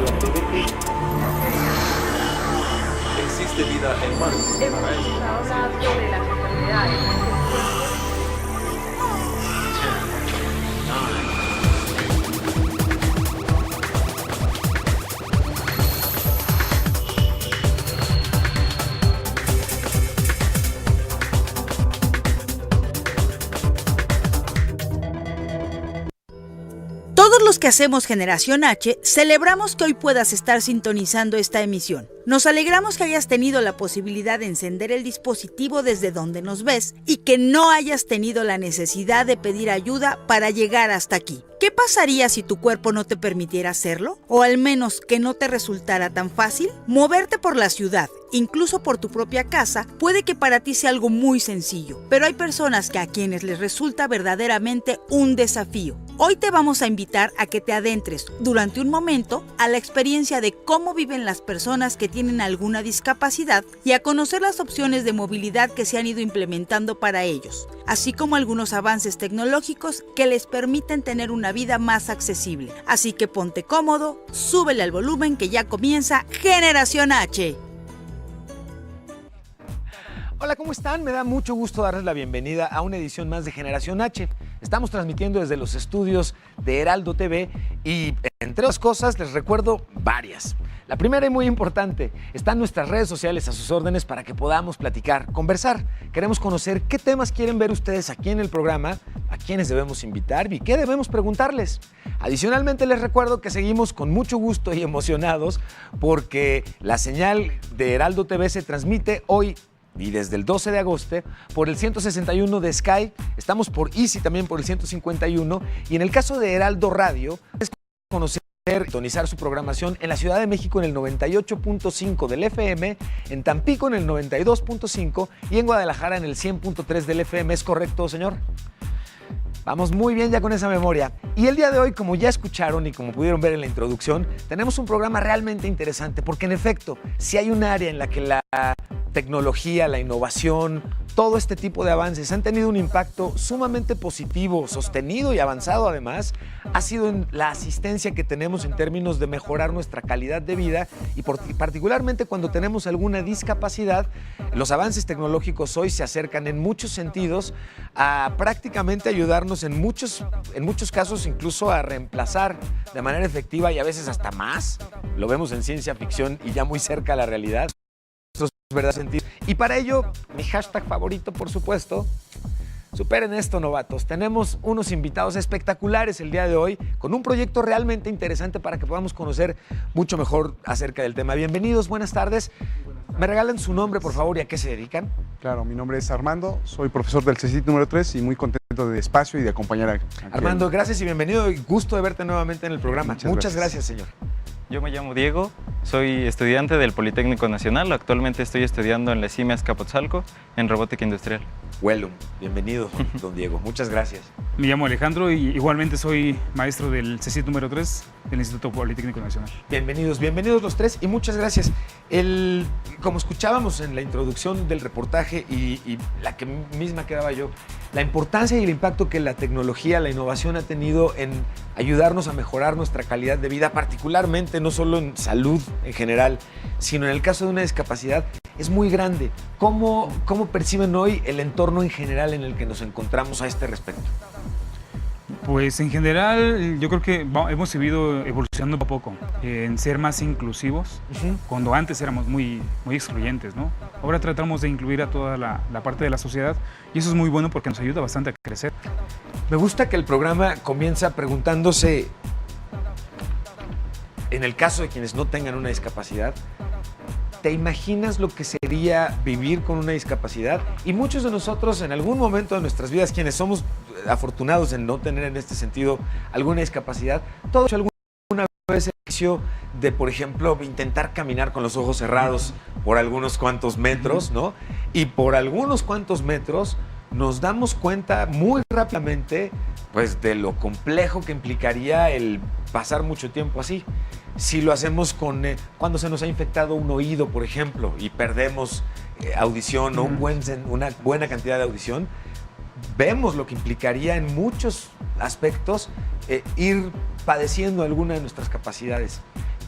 hablando de que existe vida en Marte. Hemos estado hablando de las enfermedades. Todos los que hacemos Generación H celebramos que hoy puedas estar sintonizando esta emisión. Nos alegramos que hayas tenido la posibilidad de encender el dispositivo desde donde nos ves y que no hayas tenido la necesidad de pedir ayuda para llegar hasta aquí. ¿Qué pasaría si tu cuerpo no te permitiera hacerlo? ¿O al menos que no te resultara tan fácil? Moverte por la ciudad, incluso por tu propia casa, puede que para ti sea algo muy sencillo, pero hay personas a quienes les resulta verdaderamente un desafío. Hoy te vamos a invitar a que te adentres durante un momento a la experiencia de cómo viven las personas que tienen alguna discapacidad y a conocer las opciones de movilidad que se han ido implementando para ellos, así como algunos avances tecnológicos que les permiten tener una vida más accesible. Así que ponte cómodo, súbele al volumen que ya comienza Generación H. Hola, ¿cómo están? Me da mucho gusto darles la bienvenida a una edición más de Generación H. Estamos transmitiendo desde los estudios de Heraldo TV y, entre otras cosas, les recuerdo varias. La primera y muy importante, están nuestras redes sociales a sus órdenes para que podamos platicar, conversar. Queremos conocer qué temas quieren ver ustedes aquí en el programa, a quiénes debemos invitar y qué debemos preguntarles. Adicionalmente, les recuerdo que seguimos con mucho gusto y emocionados porque la señal de Heraldo TV se transmite hoy y desde el 12 de agosto por el 161 de Sky, estamos por Easy también por el 151 y en el caso de Heraldo Radio, es conocer y sintonizar su programación en la Ciudad de México en el 98.5 del FM, en Tampico en el 92.5 y en Guadalajara en el 100.3 del FM. ¿Es correcto, señor? Vamos muy bien ya con esa memoria. Y el día de hoy, como ya escucharon y como pudieron ver en la introducción, tenemos un programa realmente interesante porque en efecto, si hay un área en la que la tecnología, la innovación, todo este tipo de avances han tenido un impacto sumamente positivo, sostenido y avanzado además, ha sido en la asistencia que tenemos en términos de mejorar nuestra calidad de vida y particularmente cuando tenemos alguna discapacidad, los avances tecnológicos hoy se acercan en muchos sentidos a prácticamente ayudarnos en muchos casos incluso a reemplazar de manera efectiva y a veces hasta más, lo vemos en ciencia ficción y ya muy cerca a la realidad, ¿verdad? Y para ello, mi hashtag favorito, por supuesto, superen esto, novatos. Tenemos unos invitados espectaculares el día de hoy con un proyecto realmente interesante para que podamos conocer mucho mejor acerca del tema. Bienvenidos, buenas tardes. ¿Me regalan su nombre, por favor, y a qué se dedican? Claro, mi nombre es Armando, soy profesor del CECIT número 3 y muy contento de espacio y de acompañar a Armando, gracias y bienvenido. Gusto de verte nuevamente en el programa. Muchas gracias, señor. Yo me llamo Diego, soy estudiante del Politécnico Nacional. Actualmente estoy estudiando en la CIME Azcapotzalco en robótica industrial. Welcome, bienvenido, don Diego. Muchas gracias. Me llamo Alejandro y igualmente soy maestro del CECIT número 3 del Instituto Politécnico Nacional. Bienvenidos los tres y muchas gracias. Como escuchábamos en la introducción del reportaje y la que misma quedaba yo, la importancia y el impacto que la tecnología, la innovación ha tenido en ayudarnos a mejorar nuestra calidad de vida, particularmente no solo en salud en general, sino en el caso de una discapacidad, es muy grande. ¿Cómo perciben hoy el entorno en general en el que nos encontramos a este respecto? Pues en general yo creo que hemos ido evolucionando poco a poco en ser más inclusivos, cuando antes éramos muy excluyentes, ¿no? Ahora tratamos de incluir a toda la parte de la sociedad y eso es muy bueno porque nos ayuda bastante a crecer. Me gusta que el programa comienza preguntándose, en el caso de quienes no tengan una discapacidad, ¿te imaginas lo que sería vivir con una discapacidad? Y muchos de nosotros en algún momento de nuestras vidas, quienes somos afortunados en no tener en este sentido alguna discapacidad, todos alguna vez el ejercicio de, por ejemplo, intentar caminar con los ojos cerrados por algunos cuantos metros, ¿no? Y por algunos cuantos metros nos damos cuenta muy rápidamente, pues, de lo complejo que implicaría el pasar mucho tiempo así. Si lo hacemos cuando se nos ha infectado un oído, por ejemplo, y perdemos audición o una buena cantidad de audición, vemos lo que implicaría en muchos aspectos ir padeciendo alguna de nuestras capacidades.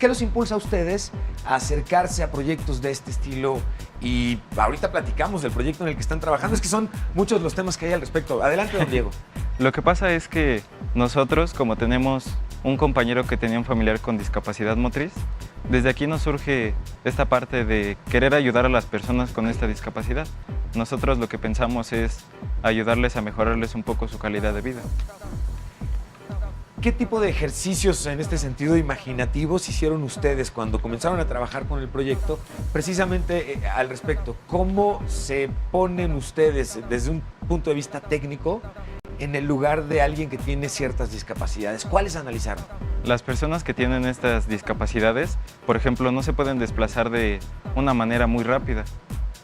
¿qué los impulsa a ustedes a acercarse a proyectos de este estilo? Y ahorita platicamos del proyecto en el que están trabajando. Es que son muchos los temas que hay al respecto. Adelante, don Diego. Lo que pasa es que nosotros, como tenemos un compañero que tenía un familiar con discapacidad motriz, desde aquí nos surge esta parte de querer ayudar a las personas con esta discapacidad. Nosotros lo que pensamos es ayudarles a mejorarles un poco su calidad de vida. ¿Qué tipo de ejercicios en este sentido imaginativos hicieron ustedes cuando comenzaron a trabajar con el proyecto? Precisamente al respecto, ¿cómo se ponen ustedes desde un punto de vista técnico en el lugar de alguien que tiene ciertas discapacidades? ¿Cuáles analizaron? Las personas que tienen estas discapacidades, por ejemplo, no se pueden desplazar de una manera muy rápida.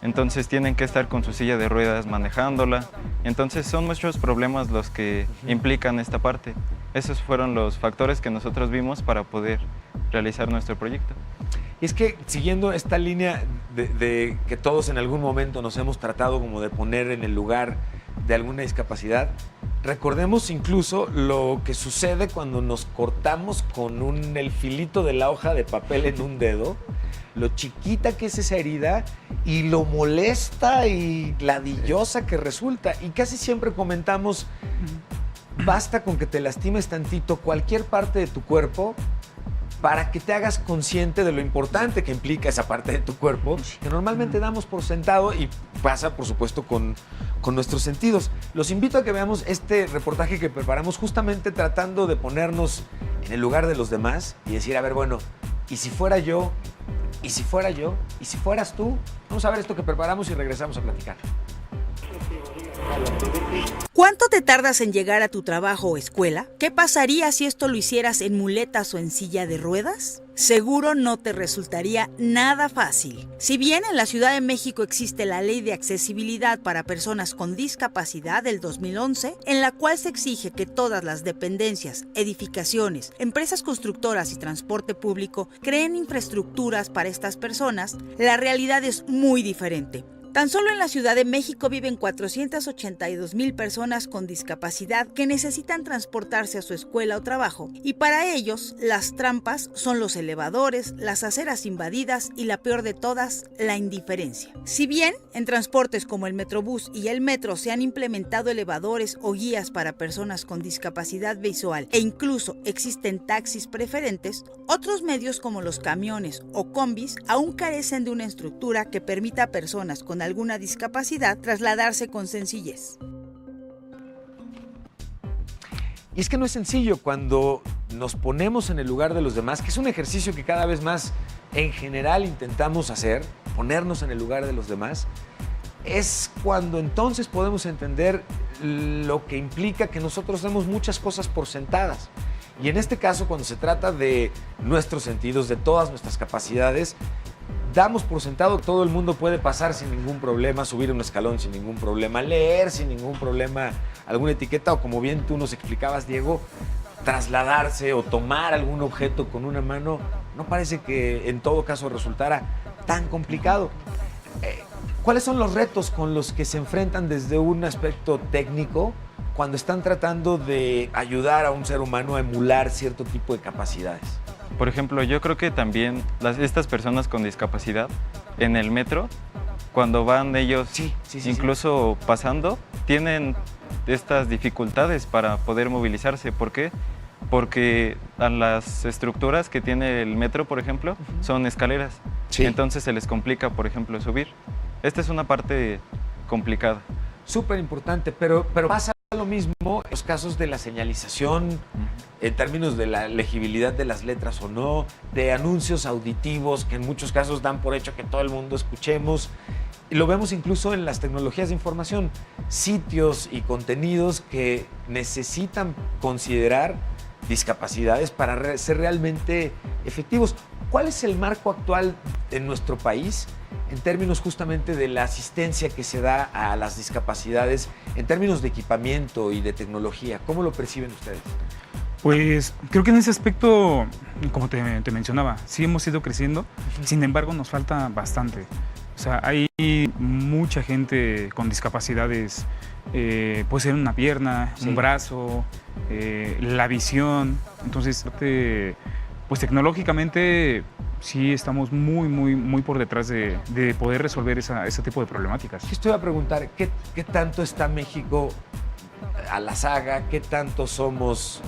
Entonces tienen que estar con su silla de ruedas manejándola. Entonces son muchos problemas los que implican esta parte. Esos fueron los factores que nosotros vimos para poder realizar nuestro proyecto. Y es que siguiendo esta línea de que todos en algún momento nos hemos tratado como de poner en el lugar de alguna discapacidad, recordemos incluso lo que sucede cuando nos cortamos con el filito de la hoja de papel en un dedo, lo chiquita que es esa herida y lo molesta y ladillosa que resulta. Y casi siempre comentamos, basta con que te lastimes tantito cualquier parte de tu cuerpo para que te hagas consciente de lo importante que implica esa parte de tu cuerpo, que normalmente damos por sentado y pasa, por supuesto, con nuestros sentidos. Los invito a que veamos este reportaje que preparamos justamente tratando de ponernos en el lugar de los demás y decir, a ver, bueno, ¿y si fuera yo? ¿Y si fuera yo? ¿Y si fueras tú? Vamos a ver esto que preparamos y regresamos a platicar. ¿Cuánto te tardas en llegar a tu trabajo o escuela? ¿Qué pasaría si esto lo hicieras en muletas o en silla de ruedas? Seguro no te resultaría nada fácil. Si bien en la Ciudad de México existe la Ley de Accesibilidad para Personas con Discapacidad del 2011, en la cual se exige que todas las dependencias, edificaciones, empresas constructoras y transporte público creen infraestructuras para estas personas, la realidad es muy diferente. Tan solo en la Ciudad de México viven 482,000 personas con discapacidad que necesitan transportarse a su escuela o trabajo, y para ellos las trampas son los elevadores, las aceras invadidas y la peor de todas, la indiferencia. Si bien en transportes como el Metrobús y el metro se han implementado elevadores o guías para personas con discapacidad visual e incluso existen taxis preferentes, otros medios como los camiones o combis aún carecen de una estructura que permita a personas con alguna discapacidad trasladarse con sencillez. Y es que no es sencillo cuando nos ponemos en el lugar de los demás, que es un ejercicio que cada vez más en general intentamos hacer, ponernos en el lugar de los demás, es cuando entonces podemos entender lo que implica que nosotros demos muchas cosas por sentadas. Y en este caso, cuando se trata de nuestros sentidos, de todas nuestras capacidades, damos por sentado que todo el mundo puede pasar sin ningún problema, subir un escalón sin ningún problema, leer sin ningún problema alguna etiqueta o, como bien tú nos explicabas, Diego, trasladarse o tomar algún objeto con una mano no parece que en todo caso resultara tan complicado. ¿Cuáles son los retos con los que se enfrentan desde un aspecto técnico cuando están tratando de ayudar a un ser humano a emular cierto tipo de capacidades? Por ejemplo, yo creo que también estas personas con discapacidad en el metro, cuando van ellos incluso pasando, tienen estas dificultades para poder movilizarse. ¿Por qué? Porque las estructuras que tiene el metro, por ejemplo, son escaleras. Entonces se les complica, por ejemplo, subir. Esta es una parte complicada. Súper importante, pero pasa lo mismo en los casos de la señalización, en términos de la legibilidad de las letras o no, de anuncios auditivos que en muchos casos dan por hecho que todo el mundo escuchemos. Y lo vemos incluso en las tecnologías de información, sitios y contenidos que necesitan considerar discapacidades para ser realmente efectivos. ¿Cuál es el marco actual en nuestro país en términos justamente de la asistencia que se da a las discapacidades, en términos de equipamiento y de tecnología? ¿Cómo lo perciben ustedes? Pues creo que en ese aspecto, como te mencionaba, sí hemos ido creciendo, sin embargo nos falta bastante. O sea, hay mucha gente con discapacidades, puede ser una pierna, un brazo, la visión. Entonces, pues tecnológicamente sí estamos muy por detrás de poder resolver ese tipo de problemáticas. Yo te iba a preguntar, ¿qué tanto está México a la saga? ¿Qué tanto somos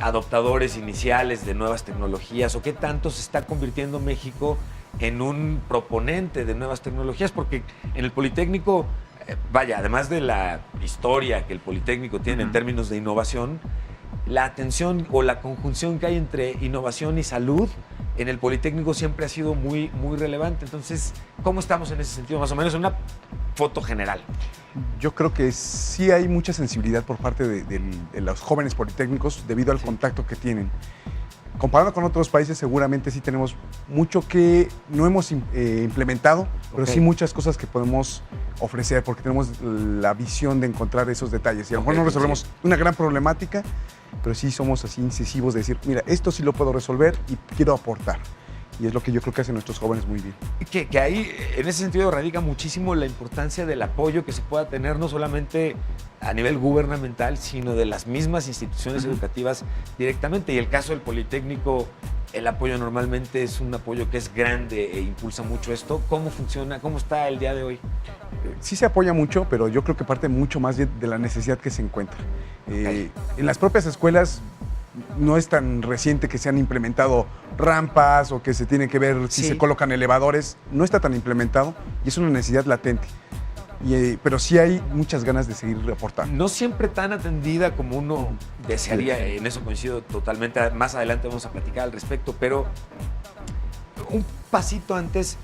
adoptadores iniciales de nuevas tecnologías? ¿O qué tanto se está convirtiendo México en un proponente de nuevas tecnologías? Porque en el Politécnico, vaya, además de la historia que el Politécnico tiene en términos de innovación, la atención o la conjunción que hay entre innovación y salud en el Politécnico siempre ha sido muy relevante. Entonces, ¿cómo estamos en ese sentido? Más o menos en una foto general. Yo creo que sí hay mucha sensibilidad por parte de los jóvenes politécnicos debido al contacto que tienen. Comparado con otros países, seguramente sí tenemos mucho que no hemos implementado, pero sí muchas cosas que podemos ofrecer porque tenemos la visión de encontrar esos detalles. Y a lo mejor no resolvemos una gran problemática, pero sí somos así incisivos de decir, mira, esto sí lo puedo resolver y quiero aportar. Y es lo que yo creo que hacen nuestros jóvenes muy bien. Que ahí, en ese sentido, radica muchísimo la importancia del apoyo que se pueda tener, no solamente a nivel gubernamental, sino de las mismas instituciones educativas directamente. Y el caso del Politécnico, el apoyo normalmente es un apoyo que es grande e impulsa mucho esto. ¿Cómo funciona? ¿Cómo está el día de hoy? Sí se apoya mucho, pero yo creo que parte mucho más de la necesidad que se encuentra. En las propias escuelas no es tan reciente que se han implementado rampas o que se tiene que ver si se colocan elevadores. No está tan implementado y es una necesidad latente. Pero sí hay muchas ganas de seguir aportando. No siempre tan atendida como uno desearía, en eso coincido totalmente. Más adelante vamos a platicar al respecto, pero un pasito antes,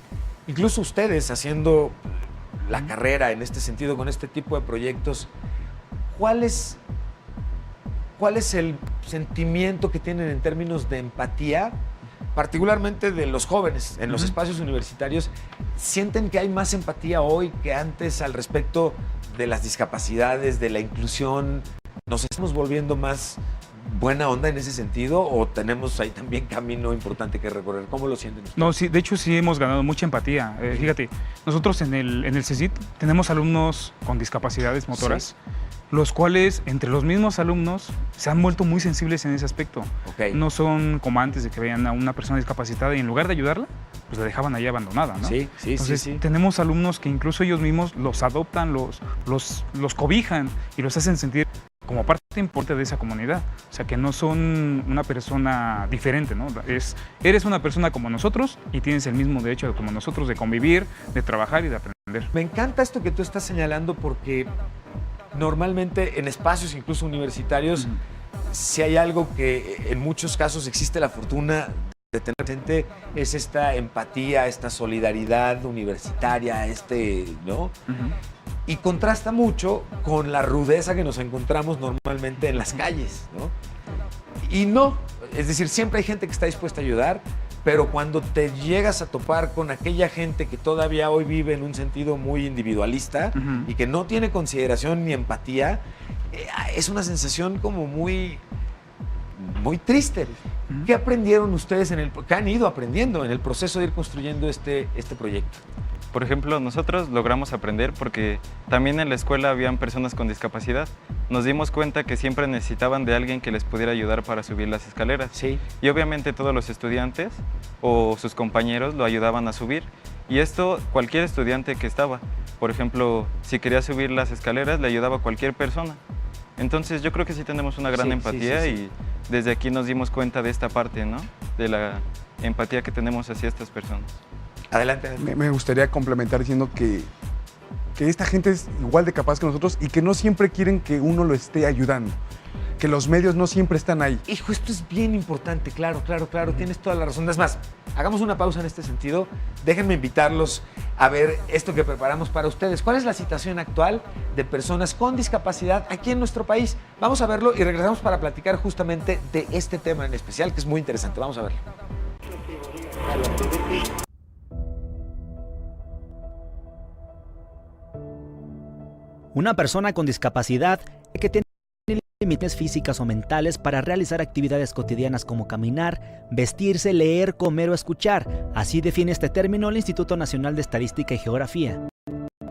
incluso ustedes haciendo la carrera en este sentido, con este tipo de proyectos, ¿cuál es el sentimiento que tienen en términos de empatía, particularmente de los jóvenes en los espacios universitarios? ¿Sienten que hay más empatía hoy que antes al respecto de las discapacidades, de la inclusión? ¿Nos estamos volviendo más buena onda en ese sentido o tenemos ahí también camino importante que recorrer? ¿Cómo lo sienten ustedes? No, sí, de hecho sí hemos ganado mucha empatía. Fíjate, nosotros en el CECIT tenemos alumnos con discapacidades motoras, los cuales entre los mismos alumnos se han vuelto muy sensibles en ese aspecto. No son como antes de que veían a una persona discapacitada y en lugar de ayudarla, pues la dejaban ahí abandonada, ¿no? Entonces, tenemos alumnos que incluso ellos mismos los adoptan, los cobijan y los hacen sentir como parte importante de esa comunidad. O sea, que no son una persona diferente, ¿no? Eres una persona como nosotros y tienes el mismo derecho como nosotros de convivir, de trabajar y de aprender. Me encanta esto que tú estás señalando porque normalmente en espacios incluso universitarios, si hay algo que en muchos casos existe la fortuna de tener presente, es esta empatía, esta solidaridad universitaria, ¿no? Y contrasta mucho con la rudeza que nos encontramos normalmente en las calles, ¿no? Y no, es decir, siempre hay gente que está dispuesta a ayudar, pero cuando te llegas a topar con aquella gente que todavía hoy vive en un sentido muy individualista y que no tiene consideración ni empatía, es una sensación como muy triste. ¿Qué aprendieron ustedes qué han ido aprendiendo en el proceso de ir construyendo este proyecto? Por ejemplo, nosotros logramos aprender porque también en la escuela habían personas con discapacidad. Nos dimos cuenta que siempre necesitaban de alguien que les pudiera ayudar para subir las escaleras. Y obviamente todos los estudiantes o sus compañeros lo ayudaban a subir. Y esto cualquier estudiante que estaba. Por ejemplo, si quería subir las escaleras, le ayudaba a cualquier persona. Entonces yo creo que sí tenemos una gran empatía y desde aquí nos dimos cuenta de esta parte, ¿no? De la empatía que tenemos hacia estas personas. Adelante. Me gustaría complementar diciendo que esta gente es igual de capaz que nosotros y que no siempre quieren que uno lo esté ayudando, que los medios no siempre están ahí. Hijo, esto es bien importante, claro, tienes toda la razón. Es más, hagamos una pausa en este sentido. Déjenme invitarlos a ver esto que preparamos para ustedes. ¿Cuál es la situación actual de personas con discapacidad aquí en nuestro país? Vamos a verlo y regresamos para platicar justamente de este tema en especial, que es muy interesante. Vamos a verlo. Una persona con discapacidad que tiene límites físicas o mentales para realizar actividades cotidianas como caminar, vestirse, leer, comer o escuchar. Así define este término el Instituto Nacional de Estadística y Geografía.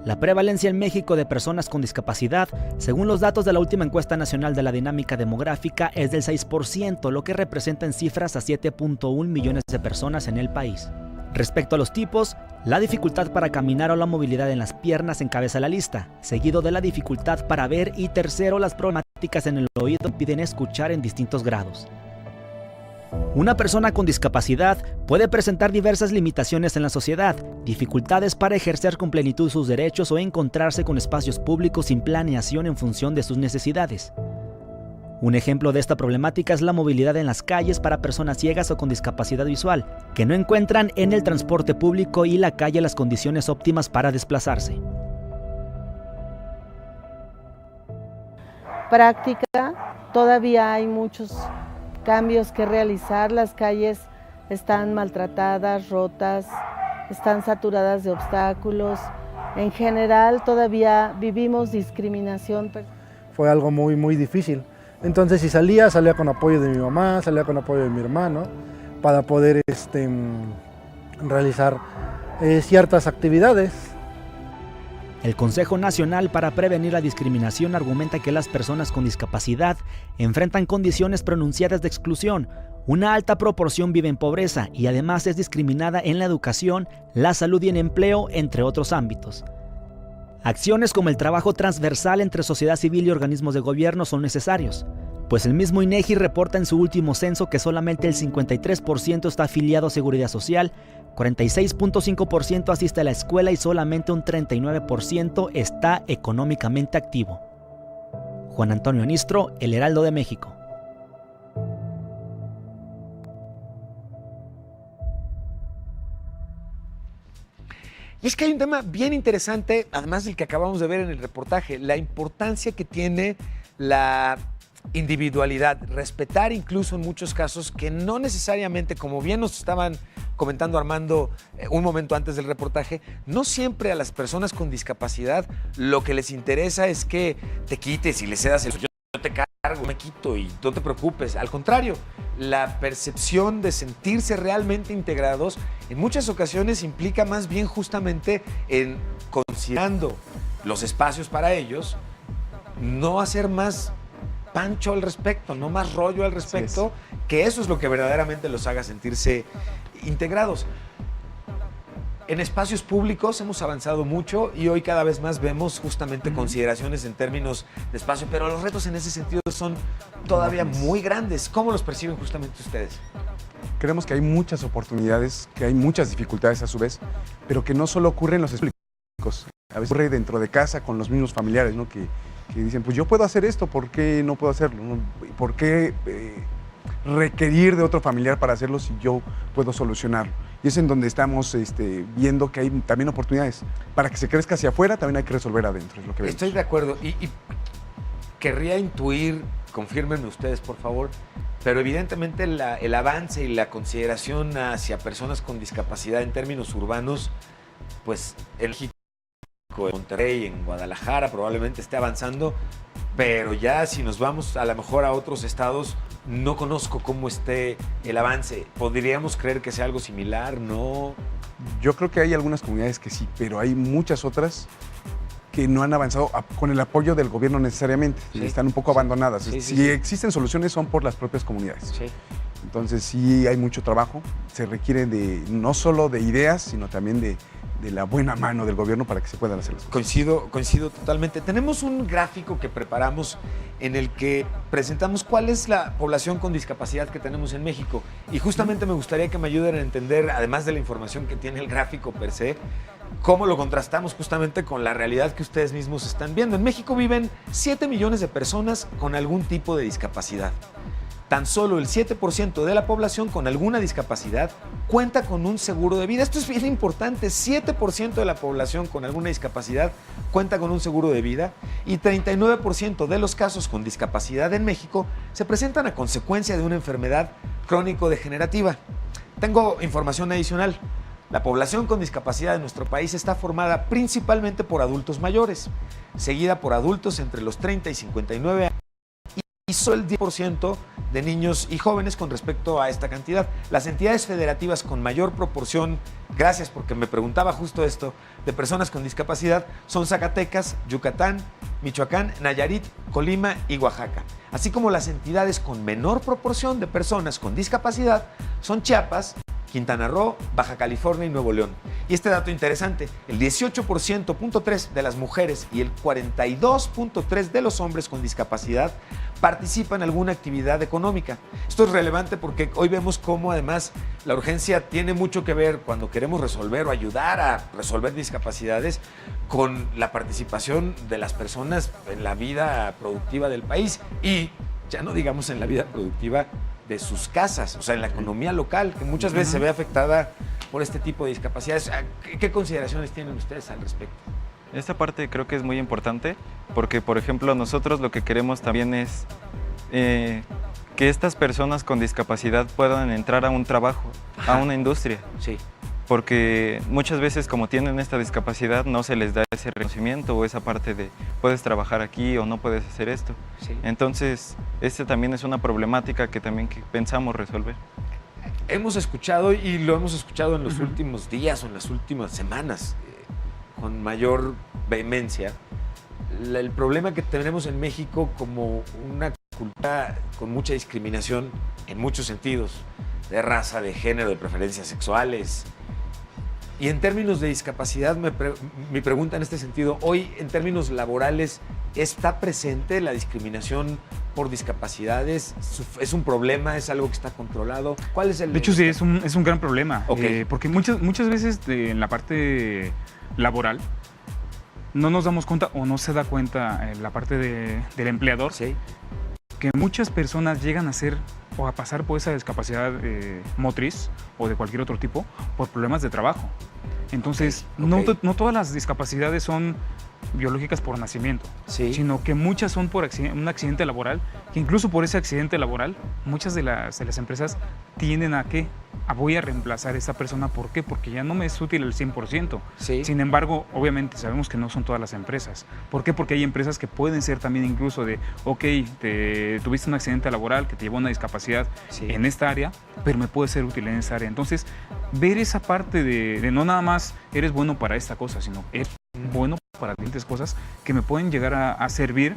La prevalencia en México de personas con discapacidad, según los datos de la última encuesta nacional de la dinámica demográfica, es del 6%, lo que representa en cifras a 7.1 millones de personas en el país. Respecto a los tipos, la dificultad para caminar o la movilidad en las piernas encabeza la lista, seguido de la dificultad para ver y tercero, las problemáticas en el oído impiden escuchar en distintos grados. Una persona con discapacidad puede presentar diversas limitaciones en la sociedad, dificultades para ejercer con plenitud sus derechos o encontrarse con espacios públicos sin planeación en función de sus necesidades. Un ejemplo de esta problemática es la movilidad en las calles para personas ciegas o con discapacidad visual, que no encuentran en el transporte público y la calle las condiciones óptimas para desplazarse. Práctica, todavía hay muchos cambios que realizar, las calles están maltratadas, rotas, están saturadas de obstáculos. En general todavía vivimos discriminación. Fue algo muy difícil. Entonces si salía con apoyo de mi mamá, salía con apoyo de mi hermano, para poder realizar ciertas actividades. El Consejo Nacional para Prevenir la Discriminación argumenta que las personas con discapacidad enfrentan condiciones pronunciadas de exclusión, una alta proporción vive en pobreza y además es discriminada en la educación, la salud y en empleo, entre otros ámbitos. Acciones como el trabajo transversal entre sociedad civil y organismos de gobierno son necesarios, pues el mismo INEGI reporta en su último censo que solamente el 53% está afiliado a Seguridad Social, 46.5% asiste a la escuela y solamente un 39% está económicamente activo. Juan Antonio Anistro, El Heraldo de México. Y es que hay un tema bien interesante, además del que acabamos de ver en el reportaje, la importancia que tiene la individualidad, respetar incluso en muchos casos que no necesariamente, como bien nos estaban comentando Armando un momento antes del reportaje, no siempre a las personas con discapacidad lo que les interesa es que te quites y le cedas el... Yo te cargo, me quito y no te preocupes. Al contrario, la percepción de sentirse realmente integrados en muchas ocasiones implica más bien justamente en, considerando los espacios para ellos, no hacer más pancho al respecto, no más rollo al respecto, que eso es lo que verdaderamente los haga sentirse integrados. En espacios públicos hemos avanzado mucho y hoy cada vez más vemos justamente consideraciones en términos de espacio, pero los retos en ese sentido son todavía muy grandes. ¿Cómo los perciben justamente ustedes? Creemos que hay muchas oportunidades, que hay muchas dificultades a su vez, pero que no solo ocurre en los espacios públicos, a veces ocurre dentro de casa con los mismos familiares, ¿no? Que dicen, pues yo puedo hacer esto, ¿por qué no puedo hacerlo? ¿Por qué requerir de otro familiar para hacerlo si yo puedo solucionarlo? Y es en donde estamos viendo que hay también oportunidades. Para que se crezca hacia afuera, también hay que resolver adentro, es lo que vemos. Estoy de acuerdo y querría intuir, confírmenme ustedes por favor, pero evidentemente el avance y la consideración hacia personas con discapacidad en términos urbanos, pues en México, en Monterrey, en Guadalajara probablemente esté avanzando, pero ya si nos vamos a lo mejor a otros estados, no conozco cómo esté el avance. ¿Podríamos creer que sea algo similar? ¿No? Yo creo que hay algunas comunidades que sí, pero hay muchas otras que no han avanzado con el apoyo del gobierno necesariamente. Sí. Están un poco abandonadas. Si existen soluciones son por las propias comunidades. Sí. Entonces sí hay mucho trabajo. Se requiere no solo de ideas, sino también de la buena mano del gobierno para que se puedan hacer las cosas. Coincido totalmente. Tenemos un gráfico que preparamos en el que presentamos cuál es la población con discapacidad que tenemos en México. Y justamente me gustaría que me ayuden a entender, además de la información que tiene el gráfico per se, cómo lo contrastamos justamente con la realidad que ustedes mismos están viendo. En México viven 7 millones de personas con algún tipo de discapacidad. Tan solo el 7% de la población con alguna discapacidad cuenta con un seguro de vida. Esto es bien importante, 7% de la población con alguna discapacidad cuenta con un seguro de vida y 39% de los casos con discapacidad en México se presentan a consecuencia de una enfermedad crónico-degenerativa. Tengo información adicional. La población con discapacidad en nuestro país está formada principalmente por adultos mayores, seguida por adultos entre los 30 y 59 años y solo el 10% de niños y jóvenes con respecto a esta cantidad. Las entidades federativas con mayor proporción, gracias porque me preguntaba justo esto, de personas con discapacidad son Zacatecas, Yucatán, Michoacán, Nayarit, Colima y Oaxaca. Así como las entidades con menor proporción de personas con discapacidad son Chiapas, Quintana Roo, Baja California y Nuevo León. Y este dato interesante, el 18.3% de las mujeres y el 42.3% de los hombres con discapacidad participan en alguna actividad económica. Esto es relevante porque hoy vemos cómo además la urgencia tiene mucho que ver cuando queremos resolver o ayudar a resolver discapacidades con la participación de las personas en la vida productiva del país y ya no digamos en la vida productiva de sus casas, o sea, en la economía local, que muchas veces se ve afectada por este tipo de discapacidades. ¿Qué consideraciones tienen ustedes al respecto? Esta parte creo que es muy importante porque, por ejemplo, nosotros lo que queremos también es que estas personas con discapacidad puedan entrar a un trabajo, a una industria. Sí. Porque muchas veces como tienen esta discapacidad no se les da ese reconocimiento o esa parte de puedes trabajar aquí o no puedes hacer esto. Sí. Entonces, también es una problemática que también pensamos resolver. Hemos escuchado y lo hemos escuchado en los últimos días o en las últimas semanas con mayor vehemencia, el problema que tenemos en México como una cultura con mucha discriminación en muchos sentidos, de raza, de género, de preferencias sexuales. Y en términos de discapacidad, mi pregunta en este sentido, hoy en términos laborales, ¿está presente la discriminación por discapacidades? ¿Es un problema? ¿Es algo que está controlado? ¿Cuál es el...? De hecho, sí, es un gran problema. Okay. Porque muchas veces en la parte laboral no nos damos cuenta o no se da cuenta en la parte del empleador, sí, que muchas personas llegan a ser o a pasar por esa discapacidad motriz o de cualquier otro tipo por problemas de trabajo. Entonces, okay. No todas las discapacidades son biológicas por nacimiento, sí, sino que muchas son por un accidente laboral, que incluso por ese accidente laboral, muchas de las empresas tienden a voy a reemplazar a esa persona. ¿Por qué? Porque ya no me es útil el 100%. Sí. Sin embargo, obviamente sabemos que no son todas las empresas. ¿Por qué? Porque hay empresas que pueden ser también incluso de, tuviste un accidente laboral que te llevó a una discapacidad en esta área, pero me puede ser útil en esa área. Entonces, ver esa parte de no nada más eres bueno para esta cosa, sino eres bueno para diferentes cosas que me pueden llegar a servir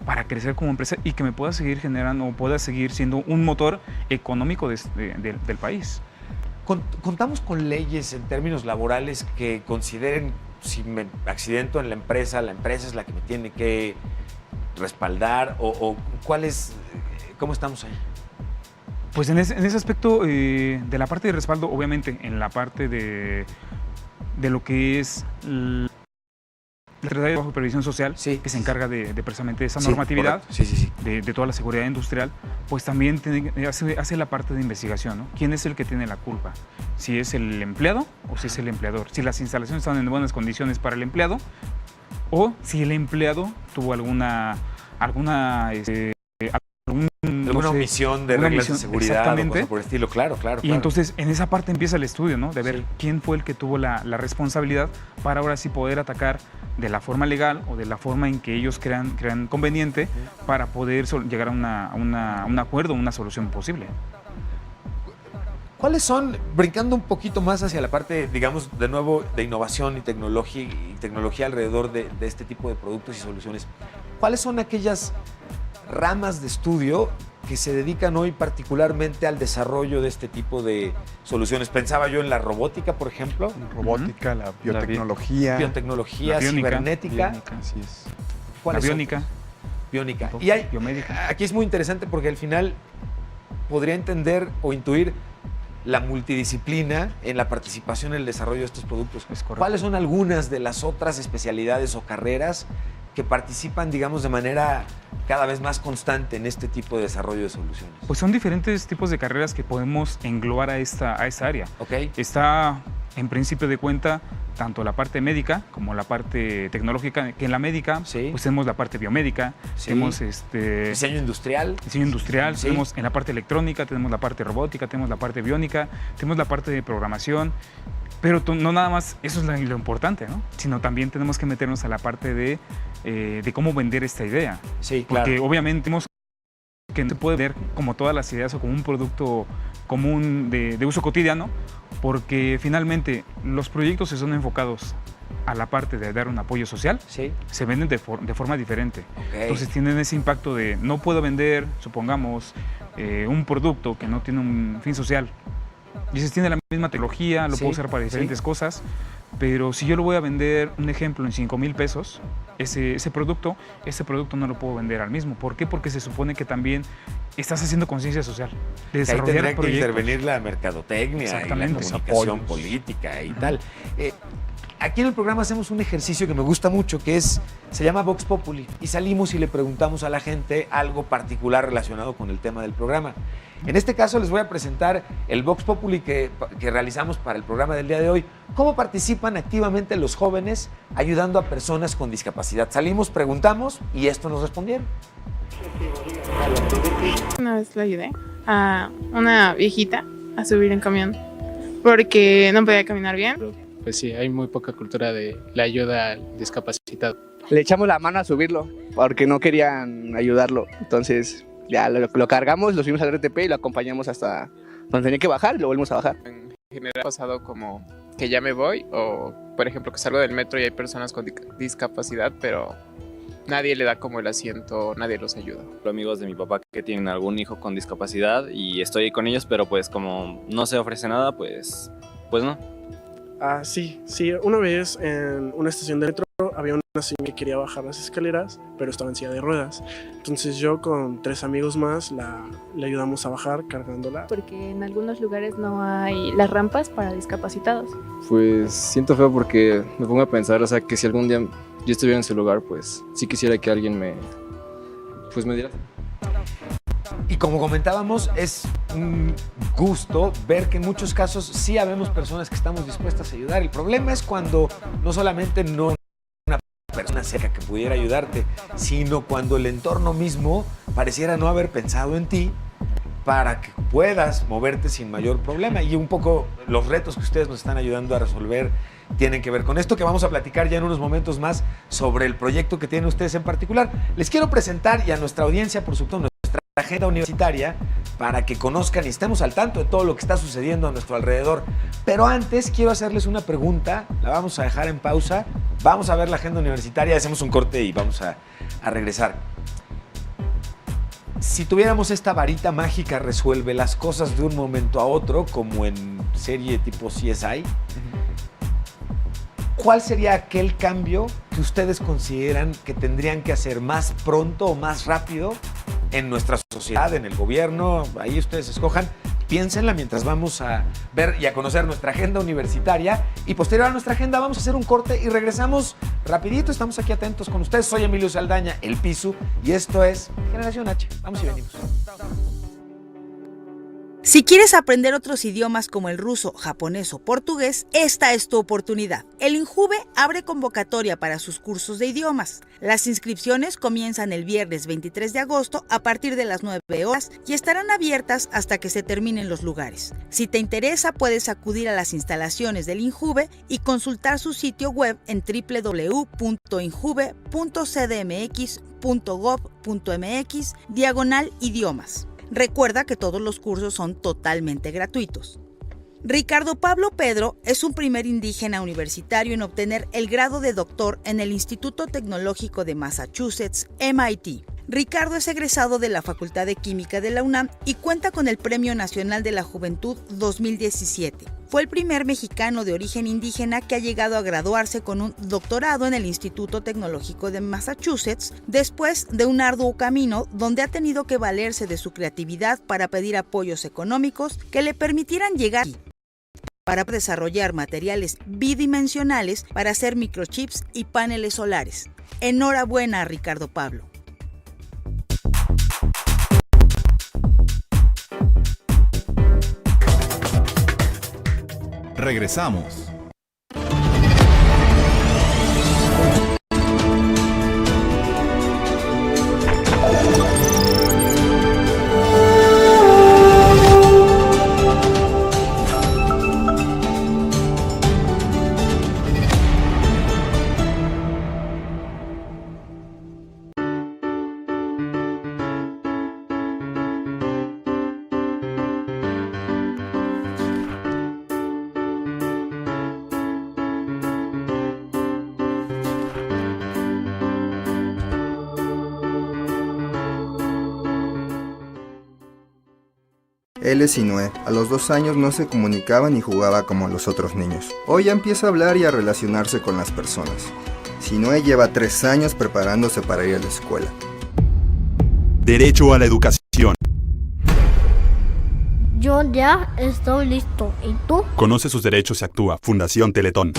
para crecer como empresa y que me pueda seguir generando o pueda seguir siendo un motor económico del país. ¿Contamos con leyes en términos laborales que consideren si me accidento en la empresa es la que me tiene que respaldar? ¿O cuál es, cómo estamos ahí? Pues en ese aspecto de la parte de respaldo, obviamente en la parte de lo que es la Secretaría de Trabajo y Previsión Social, que se encarga de precisamente esa normatividad, de toda la seguridad industrial, pues también hace la parte de investigación, ¿no? ¿Quién es el que tiene la culpa? Si es el empleado o si es el empleador. Si las instalaciones están en buenas condiciones para el empleado o si el empleado tuvo alguna omisión de reglas de seguridad o cosas por el estilo, claro. Y entonces en esa parte empieza el estudio, ¿no? De ver quién fue el que tuvo la responsabilidad para ahora sí poder atacar de la forma legal o de la forma en que ellos crean conveniente para poder llegar a un acuerdo, una solución posible. ¿Cuáles son, brincando un poquito más hacia la parte, digamos, de nuevo, de innovación y tecnología alrededor de este tipo de productos y soluciones, cuáles son aquellas ramas de estudio que se dedican hoy particularmente al desarrollo de este tipo de soluciones? Pensaba yo en la robótica, por ejemplo. Robótica, la biotecnología. Biotecnología, cibernética. Así es. La biónica. Biónica. Y aquí es muy interesante porque al final podría entender o intuir la multidisciplina en la participación en el desarrollo de estos productos. ¿Cuáles son algunas de las otras especialidades o carreras que participan, digamos, de manera cada vez más constante en este tipo de desarrollo de soluciones? Pues son diferentes tipos de carreras que podemos englobar a esta área. Okay. Está, en principio de cuenta, tanto la parte médica como la parte tecnológica, que en la médica pues tenemos la parte biomédica, tenemos diseño industrial, tenemos en la parte electrónica, tenemos la parte robótica, tenemos la parte biónica, tenemos la parte de programación. Pero no nada más, eso es lo importante, ¿no? Sino también tenemos que meternos a la parte de cómo vender esta idea. Sí, claro. Porque obviamente tenemos que no se puede ver como todas las ideas o como un producto común de uso cotidiano, porque finalmente los proyectos que son enfocados a la parte de dar un apoyo social, se venden de forma diferente. Entonces tienen ese impacto de no puedo vender, supongamos, un producto que no tiene un fin social. Dices, tiene la misma tecnología, lo puedo usar para diferentes cosas, pero si yo lo voy a vender, un ejemplo, en 5,000 pesos, ese producto no lo puedo vender al mismo. ¿Por qué? Porque se supone que también estás haciendo conciencia social. De desarrollar ahí tendrá que proyectos. intervenir la mercadotecnia y la comunicación política y tal. Aquí en el programa hacemos un ejercicio que me gusta mucho, que se llama Vox Populi, y salimos y le preguntamos a la gente algo particular relacionado con el tema del programa. En este caso les voy a presentar el Vox Populi que realizamos para el programa del día de hoy. ¿Cómo participan activamente los jóvenes ayudando a personas con discapacidad? Salimos, preguntamos y esto nos respondieron. Una vez le ayudé a una viejita a subir en camión porque no podía caminar bien. Pues sí, hay muy poca cultura de la ayuda al discapacitado. Le echamos la mano a subirlo porque no querían ayudarlo. Entonces ya lo cargamos, lo subimos al RTP y lo acompañamos hasta donde tenía que bajar y lo volvimos a bajar. En general ha pasado como que ya me voy o, por ejemplo, que salgo del metro y hay personas con discapacidad, pero nadie le da como el asiento, nadie los ayuda. Amigos de mi papá que tienen algún hijo con discapacidad y estoy con ellos, pero pues como no se ofrece nada, pues no. Sí, una vez en una estación de metro había una señora que quería bajar las escaleras, pero estaba en silla de ruedas. Entonces yo con 3 amigos más le ayudamos a bajar cargándola. Porque en algunos lugares no hay las rampas para discapacitados. Pues siento feo porque me pongo a pensar, o sea, que si algún día yo estuviera en su lugar, pues sí quisiera que alguien me diera. Y como comentábamos, es un gusto ver que en muchos casos sí habemos personas que estamos dispuestas a ayudar. El problema es cuando no solamente no una persona cerca que pudiera ayudarte, sino cuando el entorno mismo pareciera no haber pensado en ti para que puedas moverte sin mayor problema. Y un poco los retos que ustedes nos están ayudando a resolver tienen que ver con esto, que vamos a platicar ya en unos momentos más sobre el proyecto que tienen ustedes en particular. Les quiero presentar y a nuestra audiencia, por supuesto, nuestra agenda universitaria para que conozcan y estemos al tanto de todo lo que está sucediendo a nuestro alrededor. Pero antes quiero hacerles una pregunta, la vamos a dejar en pausa, vamos a ver la agenda universitaria, hacemos un corte y vamos a regresar. Si tuviéramos esta varita mágica resuelve las cosas de un momento a otro, como en serie tipo CSI, ¿cuál sería aquel cambio que ustedes consideran que tendrían que hacer más pronto o más rápido en nuestra sociedad, en el gobierno? Ahí ustedes escojan, piénsenla mientras vamos a ver y a conocer nuestra agenda universitaria. Y posterior a nuestra agenda vamos a hacer un corte y regresamos rapidito. Estamos aquí atentos con ustedes. Soy Emilio Saldaña, el Pisu, y esto es Generación H. Vamos y venimos. Si quieres aprender otros idiomas como el ruso, japonés o portugués, esta es tu oportunidad. El INJUVE abre convocatoria para sus cursos de idiomas. Las inscripciones comienzan el viernes 23 de agosto a partir de las 9 horas y estarán abiertas hasta que se terminen los lugares. Si te interesa, puedes acudir a las instalaciones del INJUVE y consultar su sitio web en www.injuve.cdmx.gov.mx/idiomas. Recuerda que todos los cursos son totalmente gratuitos. Ricardo Pablo Pedro es un primer indígena universitario en obtener el grado de doctor en el Instituto Tecnológico de Massachusetts, MIT. Ricardo es egresado de la Facultad de Química de la UNAM y cuenta con el Premio Nacional de la Juventud 2017. Fue el primer mexicano de origen indígena que ha llegado a graduarse con un doctorado en el Instituto Tecnológico de Massachusetts después de un arduo camino donde ha tenido que valerse de su creatividad para pedir apoyos económicos que le permitieran llegar para desarrollar materiales bidimensionales para hacer microchips y paneles solares. Enhorabuena a Ricardo Pablo. Regresamos. Él es Sinue. A los 2 años no se comunicaba ni jugaba como los otros niños. Hoy ya empieza a hablar y a relacionarse con las personas. Sinue lleva 3 años preparándose para ir a la escuela. Derecho a la educación. Yo ya estoy listo. ¿Y tú? Conoce sus derechos y actúa. Fundación Teletón.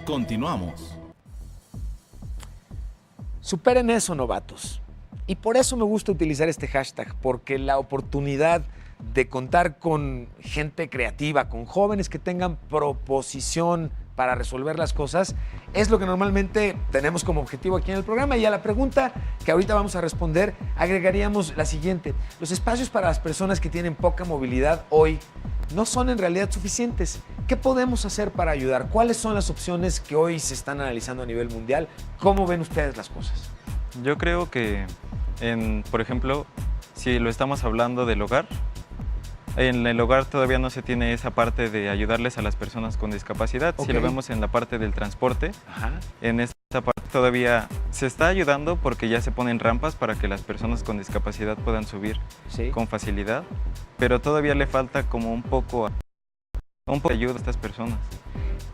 Continuamos. Superen eso, novatos. Y por eso me gusta utilizar este hashtag, porque la oportunidad de contar con gente creativa, con jóvenes que tengan proposición para resolver las cosas, es lo que normalmente tenemos como objetivo aquí en el programa. Y a la pregunta que ahorita vamos a responder, agregaríamos la siguiente. Los espacios para las personas que tienen poca movilidad hoy no son en realidad suficientes. ¿Qué podemos hacer para ayudar? ¿Cuáles son las opciones que hoy se están analizando a nivel mundial? ¿Cómo ven ustedes las cosas? Yo creo que, por ejemplo, si lo estamos hablando del hogar, en el hogar todavía no se tiene esa parte de ayudarles a las personas con discapacidad. Si lo vemos en la parte del transporte, en esta parte todavía se está ayudando porque ya se ponen rampas para que las personas con discapacidad puedan subir con facilidad, pero todavía le falta como un poco de ayuda a estas personas.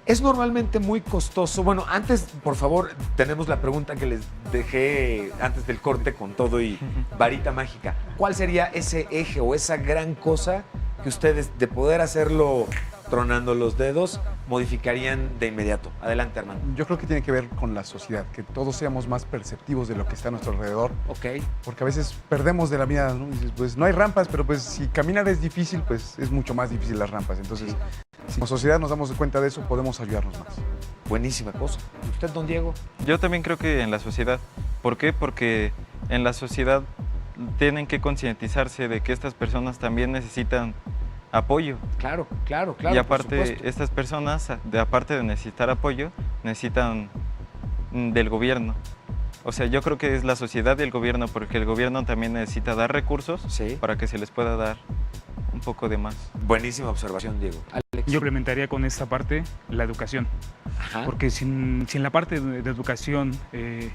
Es normalmente muy costoso. Bueno, antes, por favor, tenemos la pregunta que les dejé antes del corte con todo y varita mágica. ¿Cuál sería ese eje o esa gran cosa que ustedes, de poder hacerlo tronando los dedos, modificarían de inmediato? Adelante, Armando. Yo creo que tiene que ver con la sociedad, que todos seamos más perceptivos de lo que está a nuestro alrededor. Ok. Porque a veces perdemos de la mirada, ¿no? Dices, pues no hay rampas, pero pues si caminar es difícil, pues es mucho más difícil las rampas. Entonces, si como sociedad nos damos cuenta de eso, podemos ayudarnos más. Buenísima cosa. ¿Y usted, don Diego? Yo también creo que en la sociedad. ¿Por qué? Porque en la sociedad tienen que concientizarse de que estas personas también necesitan apoyo. Claro. Y aparte, estas personas, aparte de necesitar apoyo, necesitan del gobierno. O sea, yo creo que es la sociedad y el gobierno, porque el gobierno también necesita dar recursos para que se les pueda dar un poco de más. Buenísima observación, Diego. Alex. Yo implementaría con esta parte la educación. Porque sin la parte de educación, que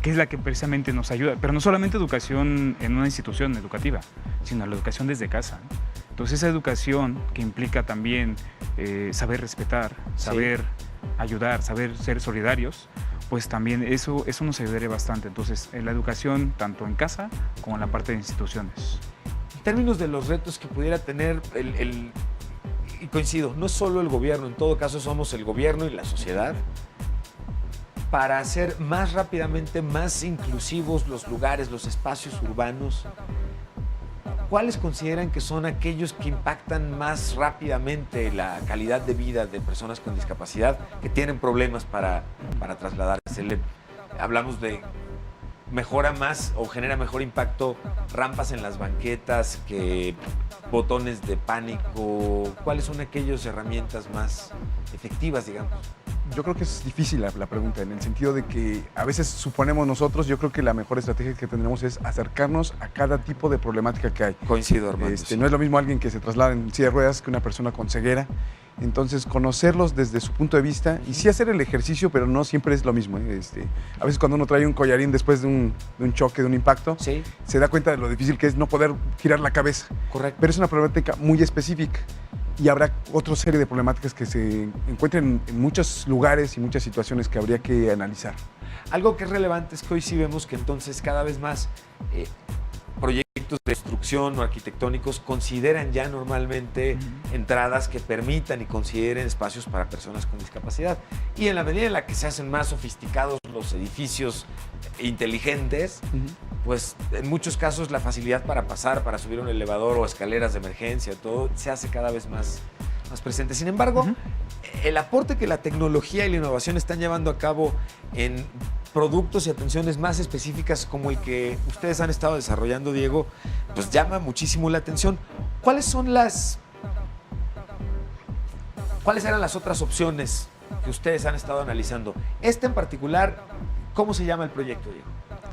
es la que precisamente nos ayuda, pero no solamente educación en una institución educativa, sino la educación desde casa. Entonces esa educación que implica también saber respetar, saber ayudar, saber ser solidarios, pues también eso nos ayudaría bastante. Entonces en la educación, tanto en casa como en la parte de instituciones. En términos de los retos que pudiera tener y coincido, no solo el gobierno, en todo caso somos el gobierno y la sociedad, para hacer más rápidamente, más inclusivos los lugares, los espacios urbanos. ¿Cuáles consideran que son aquellos que impactan más rápidamente la calidad de vida de personas con discapacidad que tienen problemas para trasladarse? Hablamos de mejora más o genera mejor impacto rampas en las banquetas que botones de pánico. ¿Cuáles son aquellas herramientas más efectivas, digamos? Yo creo que es difícil la pregunta, en el sentido de que a veces suponemos nosotros, yo creo que la mejor estrategia que tendremos es acercarnos a cada tipo de problemática que hay. Coincido, Armando. No es lo mismo alguien que se traslada en silla de ruedas que una persona con ceguera. Entonces, conocerlos desde su punto de vista y sí hacer el ejercicio, pero no siempre es lo mismo. A veces cuando uno trae un collarín después de un choque, de un impacto, se da cuenta de lo difícil que es no poder girar la cabeza. Correcto. Pero es una problemática muy específica. Y habrá otra serie de problemáticas que se encuentren en muchos lugares y muchas situaciones que habría que analizar. Algo que es relevante es que hoy sí vemos que entonces cada vez más proyectos de construcción o arquitectónicos consideran ya normalmente entradas que permitan y consideren espacios para personas con discapacidad. Y en la medida en la que se hacen más sofisticados los edificios inteligentes, pues en muchos casos la facilidad para pasar, para subir un elevador o escaleras de emergencia, todo se hace cada vez más presente. Sin embargo, el aporte que la tecnología y la innovación están llevando a cabo en productos y atenciones más específicas como el que ustedes han estado desarrollando, Diego, pues llama muchísimo la atención. ¿Cuáles eran las otras opciones que ustedes han estado analizando? Este en particular, ¿cómo se llama el proyecto, Diego?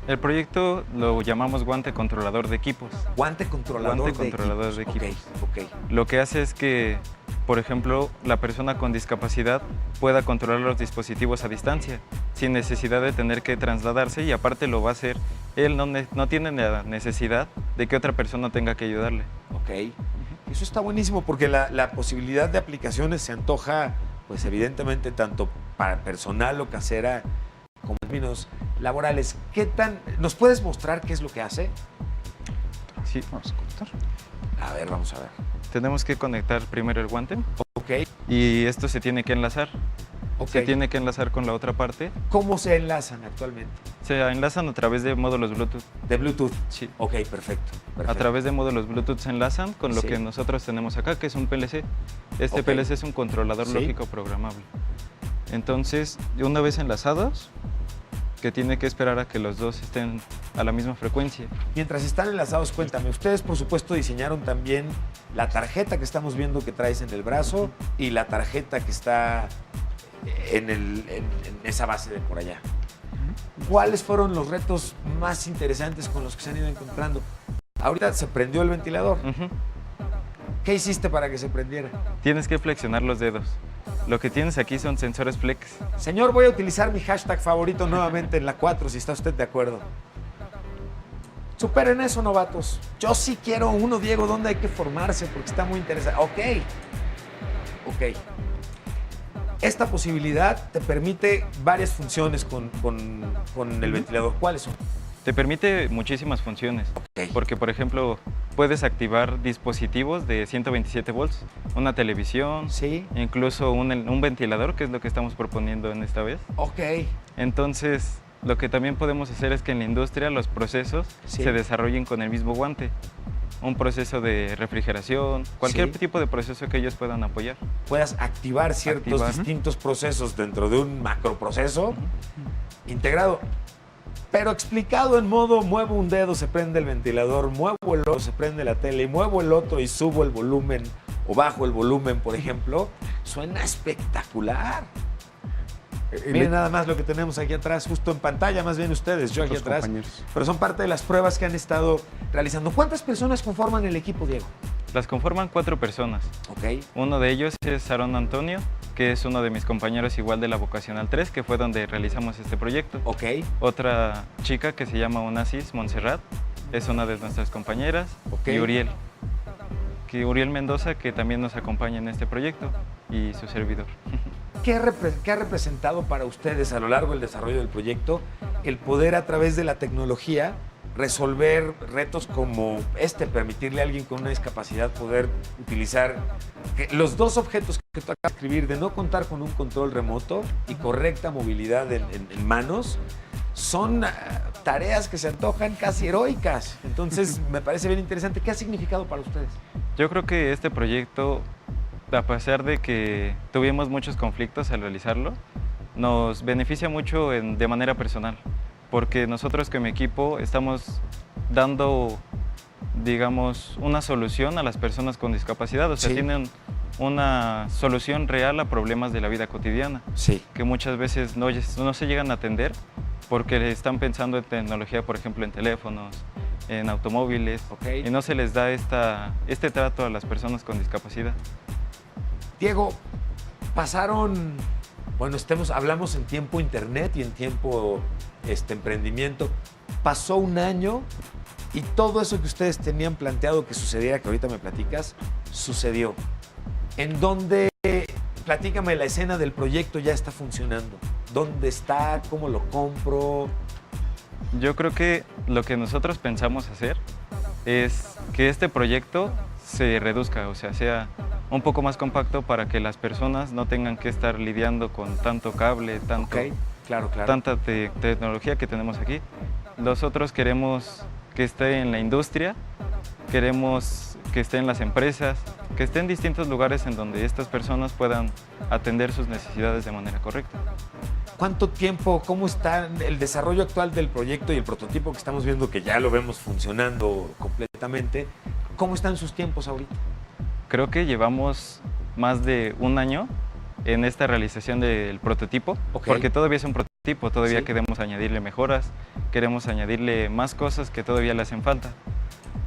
El proyecto lo llamamos guante controlador de equipos. Guante controlador de equipos. Okay. Lo que hace es que, por ejemplo, la persona con discapacidad pueda controlar los dispositivos a distancia, sin necesidad de tener que trasladarse, y aparte lo va a hacer. Él no tiene la necesidad de que otra persona tenga que ayudarle. Ok. Eso está buenísimo porque la posibilidad de aplicaciones se antoja, pues evidentemente, tanto para personal o casera como en términos laborales. ¿Nos puedes mostrar qué es lo que hace? Sí, vamos a contar. A ver, vamos a ver. Tenemos que conectar primero el guante. Ok. Y esto se tiene que enlazar. Ok. Se tiene que enlazar con la otra parte. ¿Cómo se enlazan actualmente? Se enlazan a través de módulos Bluetooth. ¿De Bluetooth? Sí. Ok, perfecto. A través de módulos Bluetooth se enlazan con lo Sí. que nosotros tenemos acá, que es un PLC. Este Ok. PLC es un controlador Sí. lógico programable. Entonces, una vez enlazados, que tiene que esperar a que los dos estén a la misma frecuencia. Mientras están enlazados, cuéntame, ustedes por supuesto diseñaron también la tarjeta que estamos viendo que traes en el brazo y la tarjeta que está en esa base de por allá. ¿Cuáles fueron los retos más interesantes con los que se han ido encontrando? Ahorita se prendió el ventilador. ¿Qué hiciste para que se prendiera? Tienes que flexionar los dedos. Lo que tienes aquí son sensores flex. Señor, voy a utilizar mi hashtag favorito nuevamente en la 4, si está usted de acuerdo. Superen eso, novatos. Yo sí quiero uno, Diego, donde hay que formarse porque está muy interesante. Ok. Esta posibilidad te permite varias funciones con el ventilador. ¿Cuáles son? Te permite muchísimas funciones. Porque, por ejemplo, puedes activar dispositivos de 127 volts, una televisión, incluso un ventilador, que es lo que estamos proponiendo en esta vez. Ok. Entonces, lo que también podemos hacer es que en la industria los procesos se desarrollen con el mismo guante. Un proceso de refrigeración, cualquier tipo de proceso que ellos puedan apoyar. Puedas activar ciertos distintos procesos dentro de un macroproceso integrado. Pero explicado en modo, muevo un dedo, se prende el ventilador, muevo el otro, se prende la tele, y muevo el otro y subo el volumen o bajo el volumen, por ejemplo, suena espectacular. Miren nada más lo que tenemos aquí atrás, justo en pantalla, más bien ustedes, yo aquí atrás. Pero son parte de las pruebas que han estado realizando. ¿Cuántas personas conforman el equipo, Diego? Las conforman 4 personas. Ok. Uno de ellos es Aarón Antonio, que es uno de mis compañeros igual de la Vocacional 3, que fue donde realizamos este proyecto. Ok. Otra chica que se llama Onassis Montserrat, es una de nuestras compañeras. Y Uriel. Uriel Mendoza, que también nos acompaña en este proyecto, y su servidor. ¿Qué ha representado para ustedes a lo largo del desarrollo del proyecto el poder a través de la tecnología resolver retos como permitirle a alguien con una discapacidad poder utilizar los dos objetos que tú acabas de escribir, de no contar con un control remoto y correcta movilidad en manos? Son tareas que se antojan casi heroicas. Entonces, me parece bien interesante. ¿Qué ha significado para ustedes? Yo creo que este proyecto, a pesar de que tuvimos muchos conflictos al realizarlo, nos beneficia mucho de manera personal, porque nosotros con mi equipo estamos dando, digamos, una solución a las personas con discapacidad. O sea, tienen una solución real a problemas de la vida cotidiana, que muchas veces no se llegan a atender porque están pensando en tecnología, por ejemplo, en teléfonos, en automóviles, y no se les da este trato a las personas con discapacidad. Diego, pasaron, hablamos en tiempo internet y en tiempo emprendimiento. Pasó un año y todo eso que ustedes tenían planteado que sucediera, que ahorita me platicas, sucedió. ¿En dónde, platícame, la escena del proyecto ya está funcionando? ¿Dónde está? ¿Cómo lo compro? Yo creo que lo que nosotros pensamos hacer es que este proyecto se reduzca, o sea un poco más compacto para que las personas no tengan que estar lidiando con tanto cable, tanta tecnología que tenemos aquí. Nosotros queremos que esté en la industria, queremos que esté en las empresas, que esté en distintos lugares en donde estas personas puedan atender sus necesidades de manera correcta. ¿Cuánto tiempo, cómo está el desarrollo actual del proyecto y el prototipo que estamos viendo, que ya lo vemos funcionando completamente? ¿Cómo están sus tiempos ahorita? Creo que llevamos más de un año en esta realización del prototipo, porque todavía es un prototipo, todavía queremos añadirle mejoras, queremos añadirle más cosas que todavía le hacen falta.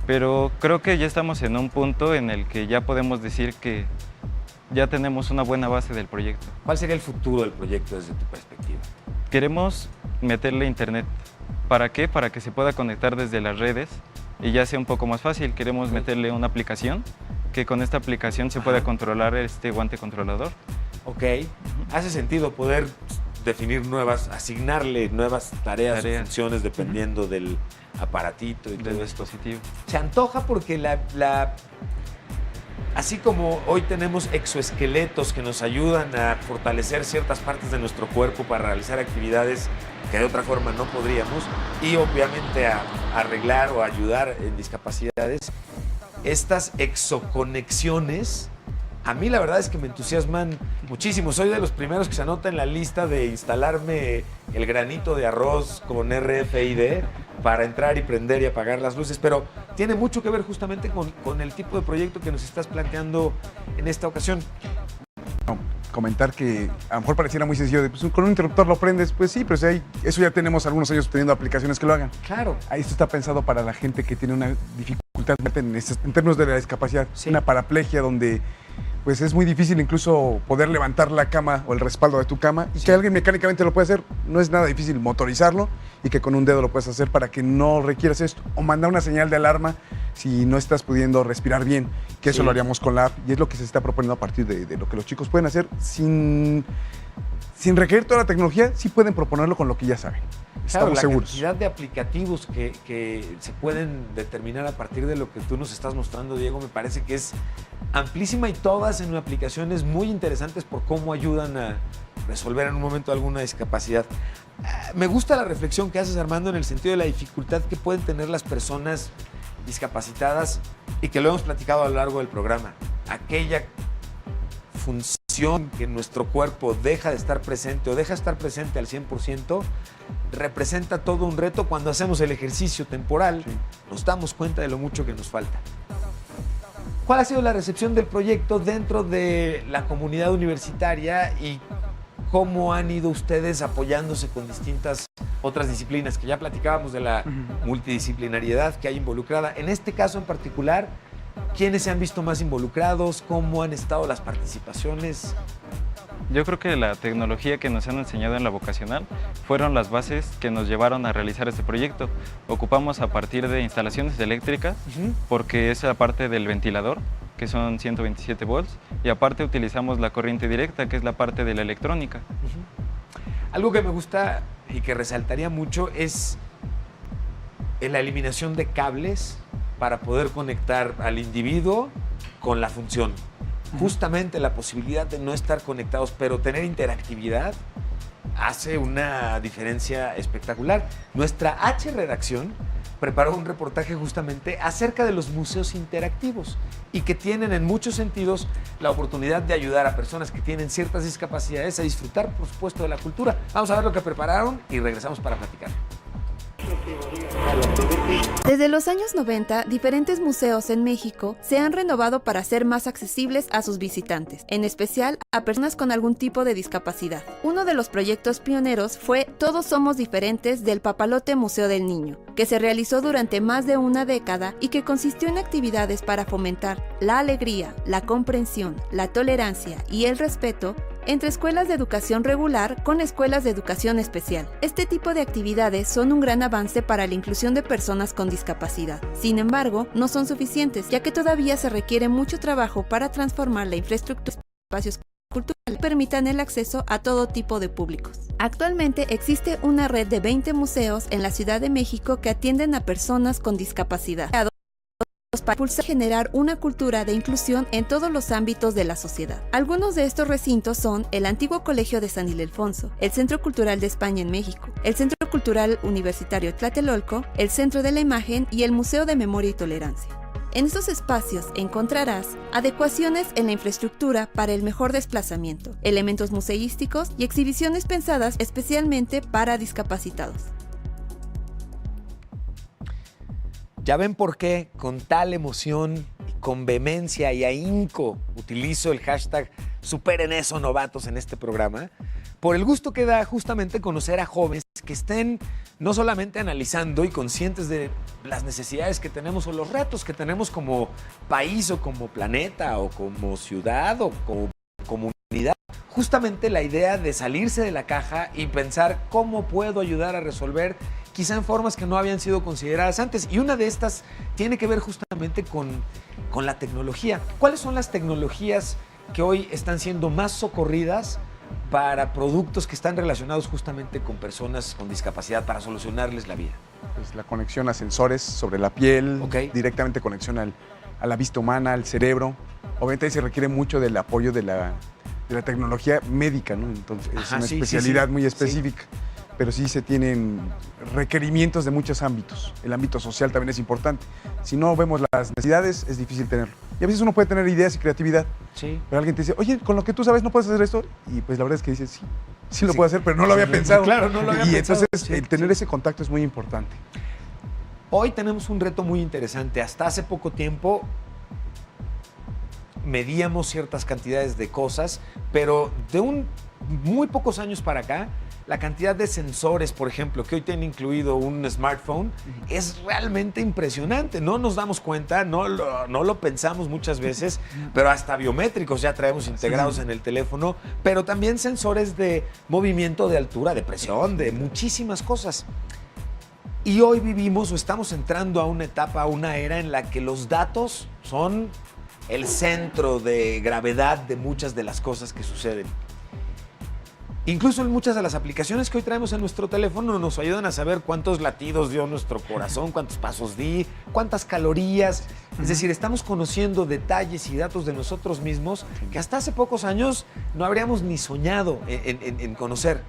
Pero creo que ya estamos en un punto en el que ya podemos decir que ya tenemos una buena base del proyecto. ¿Cuál sería el futuro del proyecto desde tu perspectiva? Queremos meterle internet. ¿Para qué? Para que se pueda conectar desde las redes y ya sea un poco más fácil. Queremos meterle una aplicación, que con esta aplicación se pueda controlar este guante controlador. Ok, hace sentido poder definir asignarle nuevas tareas. O funciones dependiendo del aparatito y todo esto. Se antoja porque así como hoy tenemos exoesqueletos que nos ayudan a fortalecer ciertas partes de nuestro cuerpo para realizar actividades que de otra forma no podríamos, y obviamente a arreglar o ayudar en discapacidades, estas exoconexiones a mí la verdad es que me entusiasman muchísimo. Soy de los primeros que se anota en la lista de instalarme el granito de arroz con RFID para entrar y prender y apagar las luces, pero tiene mucho que ver justamente con el tipo de proyecto que nos estás planteando en esta ocasión. Comentar que a lo mejor pareciera muy sencillo, pues, con un interruptor lo prendes, pues sí, pero eso ya tenemos algunos años teniendo aplicaciones que lo hagan. Claro. Esto está pensado para la gente que tiene una dificultad en términos de la discapacidad, una paraplegia donde pues es muy difícil incluso poder levantar la cama o el respaldo de tu cama, y que alguien mecánicamente lo puede hacer. No es nada difícil motorizarlo y que con un dedo lo puedes hacer para que no requieras esto, o mandar una señal de alarma si no estás pudiendo respirar bien, que eso lo haríamos con la app, y es lo que se está proponiendo a partir de lo que los chicos pueden hacer sin requerir toda la tecnología. Sí pueden proponerlo con lo que ya saben. Estamos seguros. La cantidad de aplicativos que se pueden determinar a partir de lo que tú nos estás mostrando, Diego, me parece que es amplísima, y todas en aplicaciones muy interesantes por cómo ayudan a resolver en un momento alguna discapacidad. Me gusta la reflexión que haces, Armando, en el sentido de la dificultad que pueden tener las personas discapacitadas, y que lo hemos platicado a lo largo del programa. Aquella función que nuestro cuerpo deja de estar presente o deja de estar presente al 100%, representa todo un reto. Cuando hacemos el ejercicio temporal, nos damos cuenta de lo mucho que nos falta. ¿Cuál ha sido la recepción del proyecto dentro de la comunidad universitaria, y cómo han ido ustedes apoyándose con distintas otras disciplinas? Que ya platicábamos de la multidisciplinariedad que hay involucrada. En este caso en particular, ¿quiénes se han visto más involucrados? ¿Cómo han estado las participaciones? Yo creo que la tecnología que nos han enseñado en la vocacional fueron las bases que nos llevaron a realizar este proyecto. Ocupamos a partir de instalaciones eléctricas, porque es la parte del ventilador, que son 127 volts, y aparte utilizamos la corriente directa, que es la parte de la electrónica. Algo que me gusta y que resaltaría mucho es la eliminación de cables para poder conectar al individuo con la función. Justamente la posibilidad de no estar conectados, pero tener interactividad, hace una diferencia espectacular. Nuestra H-Redacción preparó un reportaje justamente acerca de los museos interactivos, y que tienen en muchos sentidos la oportunidad de ayudar a personas que tienen ciertas discapacidades a disfrutar, por supuesto, de la cultura. Vamos a ver lo que prepararon y regresamos para platicar. Desde los años 90, diferentes museos en México se han renovado para ser más accesibles a sus visitantes, en especial a personas con algún tipo de discapacidad. Uno de los proyectos pioneros fue Todos Somos Diferentes del Papalote Museo del Niño, que se realizó durante más de una década y que consistió en actividades para fomentar la alegría, la comprensión, la tolerancia y el respeto entre escuelas de educación regular con escuelas de educación especial. Este tipo de actividades son un gran avance para la inclusión de personas con discapacidad. Sin embargo, no son suficientes, ya que todavía se requiere mucho trabajo para transformar la infraestructura de espacios culturales permitan el acceso a todo tipo de públicos. Actualmente existe una red de 20 museos en la Ciudad de México que atienden a personas con discapacidad, para impulsar y generar una cultura de inclusión en todos los ámbitos de la sociedad. Algunos de estos recintos son el antiguo Colegio de San Ildefonso, el Centro Cultural de España en México, el Centro Cultural Universitario Tlatelolco, el Centro de la Imagen y el Museo de Memoria y Tolerancia. En estos espacios encontrarás adecuaciones en la infraestructura para el mejor desplazamiento, elementos museísticos y exhibiciones pensadas especialmente para discapacitados. Ya ven por qué con tal emoción y con vehemencia y ahínco utilizo el hashtag Superen eso, novatos, en este programa, por el gusto que da justamente conocer a jóvenes que estén no solamente analizando y conscientes de las necesidades que tenemos o los retos que tenemos como país o como planeta o como ciudad o como comunidad. Justamente la idea de salirse de la caja y pensar cómo puedo ayudar a resolver quizá en formas que no habían sido consideradas antes. Y una de estas tiene que ver justamente con la tecnología. ¿Cuáles son las tecnologías que hoy están siendo más socorridas para productos que están relacionados justamente con personas con discapacidad para solucionarles la vida? Pues la conexión a sensores sobre la piel, directamente conexión a la vista humana, al cerebro. Obviamente ahí se requiere mucho del apoyo de la tecnología médica, ¿no? Entonces es una especialidad muy específica. Sí. Pero sí se tienen requerimientos de muchos ámbitos. El ámbito social también es importante. Si no vemos las necesidades, es difícil tenerlo. Y a veces uno puede tener ideas y creatividad. Sí. Pero alguien te dice, oye, con lo que tú sabes, ¿no puedes hacer esto? Y pues la verdad es que dices, sí lo puedo hacer, pero no lo había pensado. Claro, no lo había pensado. Y entonces el tener ese contacto es muy importante. Hoy tenemos un reto muy interesante. Hasta hace poco tiempo medíamos ciertas cantidades de cosas, pero de muy pocos años para acá, la cantidad de sensores, por ejemplo, que hoy tiene incluido un smartphone, es realmente impresionante. No nos damos cuenta, no lo pensamos muchas veces, pero hasta biométricos ya traemos integrados en el teléfono, pero también sensores de movimiento, de altura, de presión, de muchísimas cosas. Y hoy vivimos o estamos entrando a una etapa, a una era en la que los datos son el centro de gravedad de muchas de las cosas que suceden. Incluso en muchas de las aplicaciones que hoy traemos en nuestro teléfono nos ayudan a saber cuántos latidos dio nuestro corazón, cuántos pasos di, cuántas calorías. Es decir, estamos conociendo detalles y datos de nosotros mismos que hasta hace pocos años no habríamos ni soñado en conocer.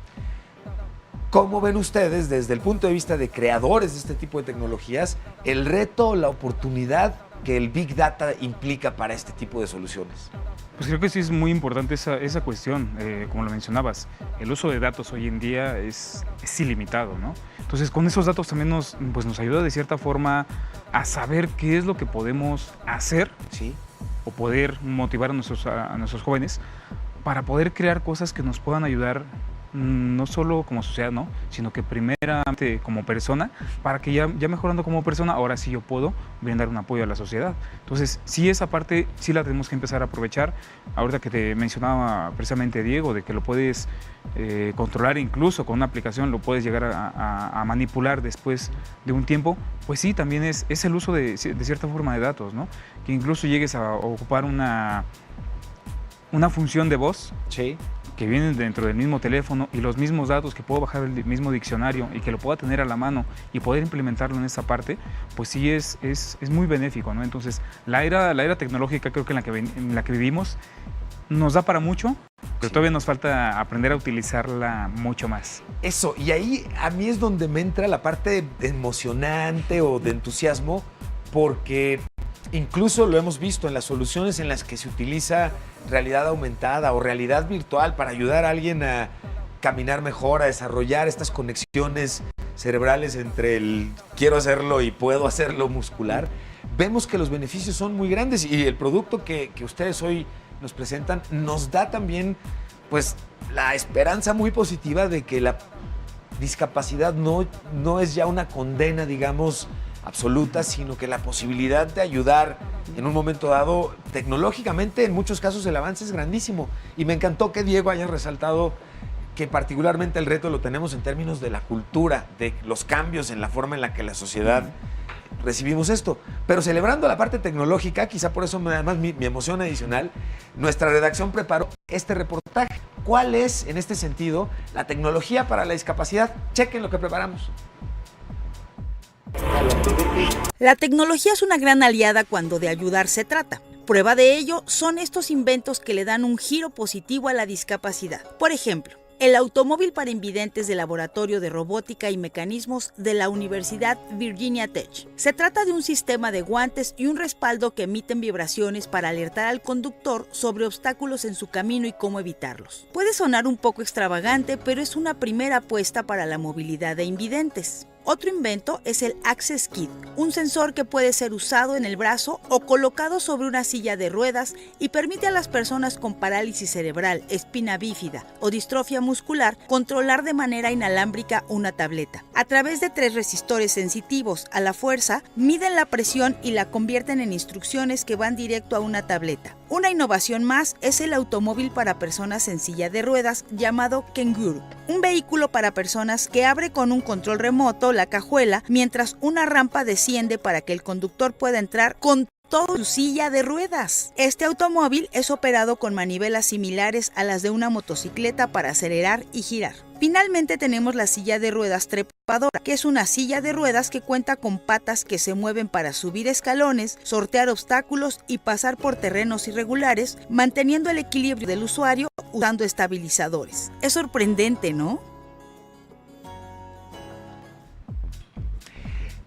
¿Cómo ven ustedes, desde el punto de vista de creadores de este tipo de tecnologías, el reto, la oportunidad que el Big Data implica para este tipo de soluciones? Pues creo que sí es muy importante esa cuestión, como lo mencionabas. El uso de datos hoy en día es ilimitado, ¿no? Entonces, con esos datos también nos ayuda de cierta forma a saber qué es lo que podemos hacer, ¿sí?, o poder motivar a nuestros jóvenes para poder crear cosas que nos puedan ayudar no solo como sociedad, ¿no?, sino que primeramente como persona, para que ya mejorando como persona, ahora sí yo puedo brindar un apoyo a la sociedad. Entonces, sí, esa parte sí la tenemos que empezar a aprovechar. Ahorita que te mencionaba precisamente Diego, de que lo puedes controlar incluso con una aplicación, lo puedes llegar a manipular después de un tiempo, pues sí, también es el uso de cierta forma de datos, ¿no?, que incluso llegues a ocupar una función de voz, sí, que vienen dentro del mismo teléfono, y los mismos datos que puedo bajar del mismo diccionario y que lo pueda tener a la mano y poder implementarlo en esa parte, pues sí es muy benéfico, ¿no? Entonces, la era tecnológica, creo que en la que vivimos nos da para mucho, pero todavía nos falta aprender a utilizarla mucho más. Eso, y ahí a mí es donde me entra la parte emocionante o de entusiasmo, porque incluso lo hemos visto en las soluciones en las que se utiliza realidad aumentada o realidad virtual para ayudar a alguien a caminar mejor, a desarrollar estas conexiones cerebrales entre el quiero hacerlo y puedo hacerlo muscular. Vemos que los beneficios son muy grandes, y el producto que ustedes hoy nos presentan nos da también, pues, la esperanza muy positiva de que la discapacidad no es ya una condena, digamos, absoluta, sino que la posibilidad de ayudar en un momento dado, tecnológicamente, en muchos casos el avance es grandísimo. Y me encantó que Diego haya resaltado que particularmente el reto lo tenemos en términos de la cultura, de los cambios en la forma en la que la sociedad recibimos esto. Pero celebrando la parte tecnológica, quizá por eso además mi emoción adicional, nuestra redacción preparó este reportaje. ¿Cuál es, en este sentido, la tecnología para la discapacidad? Chequen lo que preparamos. La tecnología es una gran aliada cuando de ayudar se trata. Prueba de ello son estos inventos que le dan un giro positivo a la discapacidad. Por ejemplo, el automóvil para invidentes del Laboratorio de Robótica y Mecanismos de la Universidad Virginia Tech. Se trata de un sistema de guantes y un respaldo que emiten vibraciones para alertar al conductor sobre obstáculos en su camino y cómo evitarlos. Puede sonar un poco extravagante, pero es una primera apuesta para la movilidad de invidentes. Otro invento es el Access Kit, un sensor que puede ser usado en el brazo o colocado sobre una silla de ruedas y permite a las personas con parálisis cerebral, espina bífida o distrofia muscular controlar de manera inalámbrica una tableta. A través de 3 resistores sensitivos a la fuerza, miden la presión y la convierten en instrucciones que van directo a una tableta. Una innovación más es el automóvil para personas en silla de ruedas llamado Kenguru, un vehículo para personas que abre con un control remoto la cajuela mientras una rampa desciende para que el conductor pueda entrar con toda su silla de ruedas. Este automóvil es operado con manivelas similares a las de una motocicleta para acelerar y girar. Finalmente tenemos la silla de ruedas trepadora, que es una silla de ruedas que cuenta con patas que se mueven para subir escalones, sortear obstáculos y pasar por terrenos irregulares, manteniendo el equilibrio del usuario usando estabilizadores. Es sorprendente, ¿no?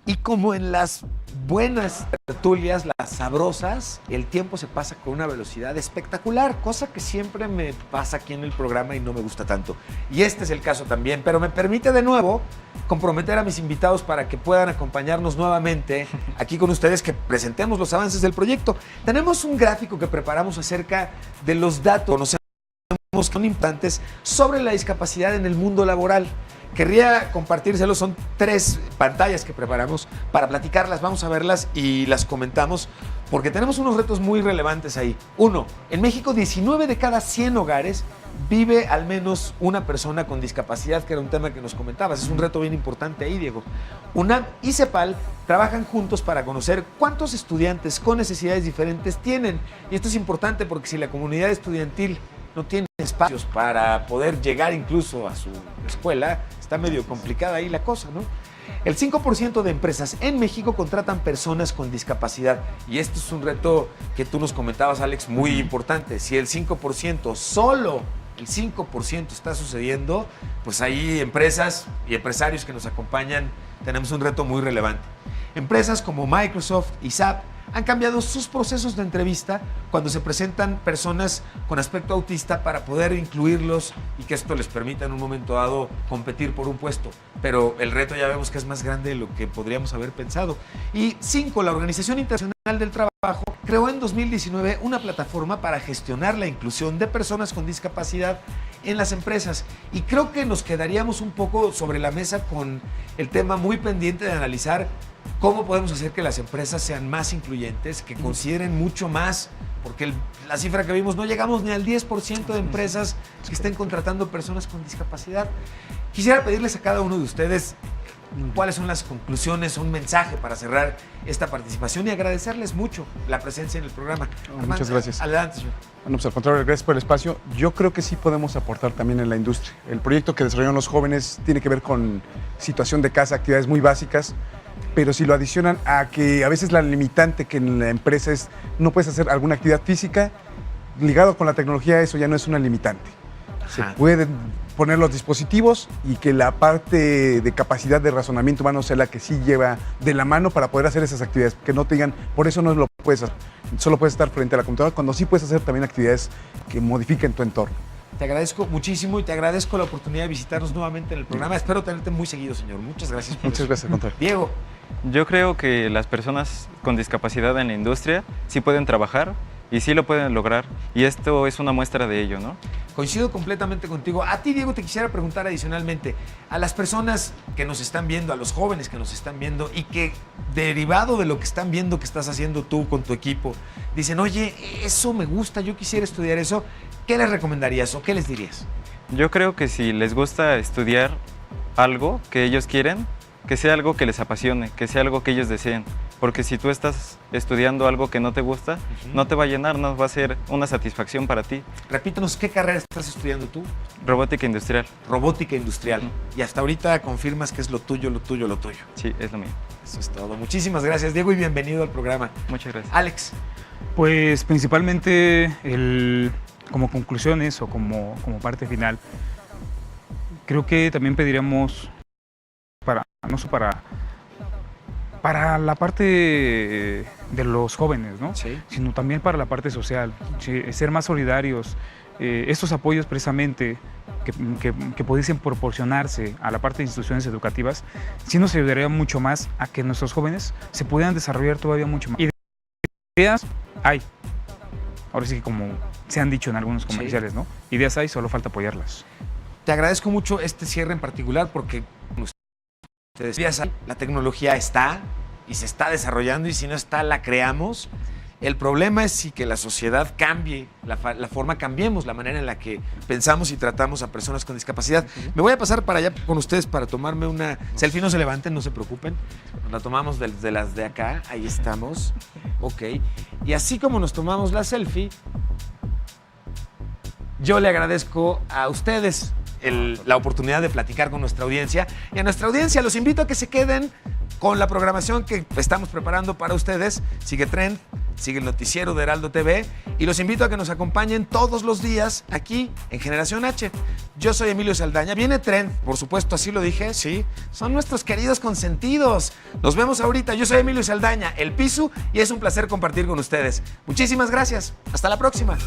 Y como en las buenas tertulias, las sabrosas, el tiempo se pasa con una velocidad espectacular, cosa que siempre me pasa aquí en el programa y no me gusta tanto. Y este es el caso también, pero me permite de nuevo comprometer a mis invitados para que puedan acompañarnos nuevamente aquí con ustedes, que presentemos los avances del proyecto. Tenemos un gráfico que preparamos acerca de los datos que conocemos que son importantes sobre la discapacidad en el mundo laboral. Querría compartírselos, son 3 pantallas que preparamos para platicarlas, vamos a verlas y las comentamos porque tenemos unos retos muy relevantes ahí. 1, en México 19 de cada 100 hogares vive al menos una persona con discapacidad, que era un tema que nos comentabas, es un reto bien importante ahí, Diego. UNAM y CEPAL trabajan juntos para conocer cuántos estudiantes con necesidades diferentes tienen, y esto es importante porque si la comunidad estudiantil no tiene espacios para poder llegar incluso a su escuela, está medio complicada ahí la cosa, ¿no? El 5% de empresas en México contratan personas con discapacidad y esto es un reto que tú nos comentabas, Alex, muy importante. Si el 5%, solo el 5% está sucediendo, pues hay empresas y empresarios que nos acompañan, tenemos un reto muy relevante. Empresas como Microsoft y SAP han cambiado sus procesos de entrevista cuando se presentan personas con aspecto autista para poder incluirlos y que esto les permita en un momento dado competir por un puesto. Pero el reto ya vemos que es más grande de lo que podríamos haber pensado. Y 5, la Organización Internacional del Trabajo creó en 2019 una plataforma para gestionar la inclusión de personas con discapacidad en las empresas. Y creo que nos quedaríamos un poco sobre la mesa con el tema muy pendiente de analizar cómo podemos hacer que las empresas sean más incluyentes, que consideren mucho más, porque la cifra que vimos, no llegamos ni al 10% de empresas que estén contratando personas con discapacidad. Quisiera pedirles a cada uno de ustedes cuáles son las conclusiones, un mensaje para cerrar esta participación y agradecerles mucho la presencia en el programa. Muchas gracias. Adelante, señor. Bueno, pues al contrario, gracias por el espacio. Yo creo que sí podemos aportar también en la industria. El proyecto que desarrollaron los jóvenes tiene que ver con situación de casa, actividades muy básicas, pero si lo adicionan a que a veces la limitante que en la empresa es no puedes hacer alguna actividad física, ligado con la tecnología, eso ya no es una limitante. Se pueden poner los dispositivos y que la parte de capacidad de razonamiento humano sea la que sí lleva de la mano para poder hacer esas actividades, que no te digan, por eso no lo puedes hacer, solo puedes estar frente a la computadora, cuando sí puedes hacer también actividades que modifiquen tu entorno. Te agradezco muchísimo y te agradezco la oportunidad de visitarnos nuevamente en el programa. Espero tenerte muy seguido, señor. Muchas gracias por Muchas gracias, contrario. Diego. Yo creo que las personas con discapacidad en la industria sí pueden trabajar y sí lo pueden lograr, y esto es una muestra de ello, ¿no? Coincido completamente contigo. A ti, Diego, te quisiera preguntar adicionalmente, a las personas que nos están viendo, a los jóvenes que nos están viendo y que derivado de lo que están viendo que estás haciendo tú con tu equipo, dicen, oye, eso me gusta, yo quisiera estudiar eso, ¿qué les recomendarías o qué les dirías? Yo creo que si les gusta estudiar algo que ellos quieren, que sea algo que les apasione, que sea algo que ellos deseen. Porque si tú estás estudiando algo que no te gusta, no te va a llenar, no va a ser una satisfacción para ti. Repítanos, ¿qué carrera estás estudiando tú? Robótica industrial. Robótica industrial. Y hasta ahorita confirmas que es lo tuyo, lo tuyo, lo tuyo. Sí, es lo mío. Eso es todo. Muchísimas gracias, Diego, y bienvenido al programa. Muchas gracias. Alex. Pues principalmente como conclusiones o como parte final, creo que también pediríamos no solo para la parte de los jóvenes, ¿no? Sí. Sino también para la parte social, ser más solidarios. Estos apoyos precisamente que pudiesen proporcionarse a la parte de instituciones educativas, sí nos ayudaría mucho más a que nuestros jóvenes se pudieran desarrollar todavía mucho más. Ideas hay, ahora sí que como se han dicho en algunos comerciales, ¿no? Ideas hay, solo falta apoyarlas. Te agradezco mucho este cierre en particular porque la tecnología está y se está desarrollando y si no está, la creamos. El problema es si que la sociedad cambie, la forma, cambiemos la manera en la que pensamos y tratamos a personas con discapacidad. Me voy a pasar para allá con ustedes para tomarme una selfie. No se levanten, no se preocupen. Nos la tomamos desde las de acá. Ahí estamos. Ok. Y así como nos tomamos la selfie, yo le agradezco a ustedes la oportunidad de platicar con nuestra audiencia. Y a nuestra audiencia los invito a que se queden con la programación que estamos preparando para ustedes. Sigue Trend, sigue el noticiero de Heraldo TV y los invito a que nos acompañen todos los días aquí en Generación H. Yo soy Emilio Saldaña. Viene Trend, por supuesto, así lo dije, sí. Son nuestros queridos consentidos. Nos vemos ahorita. Yo soy Emilio Saldaña, el Pisu, y es un placer compartir con ustedes. Muchísimas gracias. Hasta la próxima.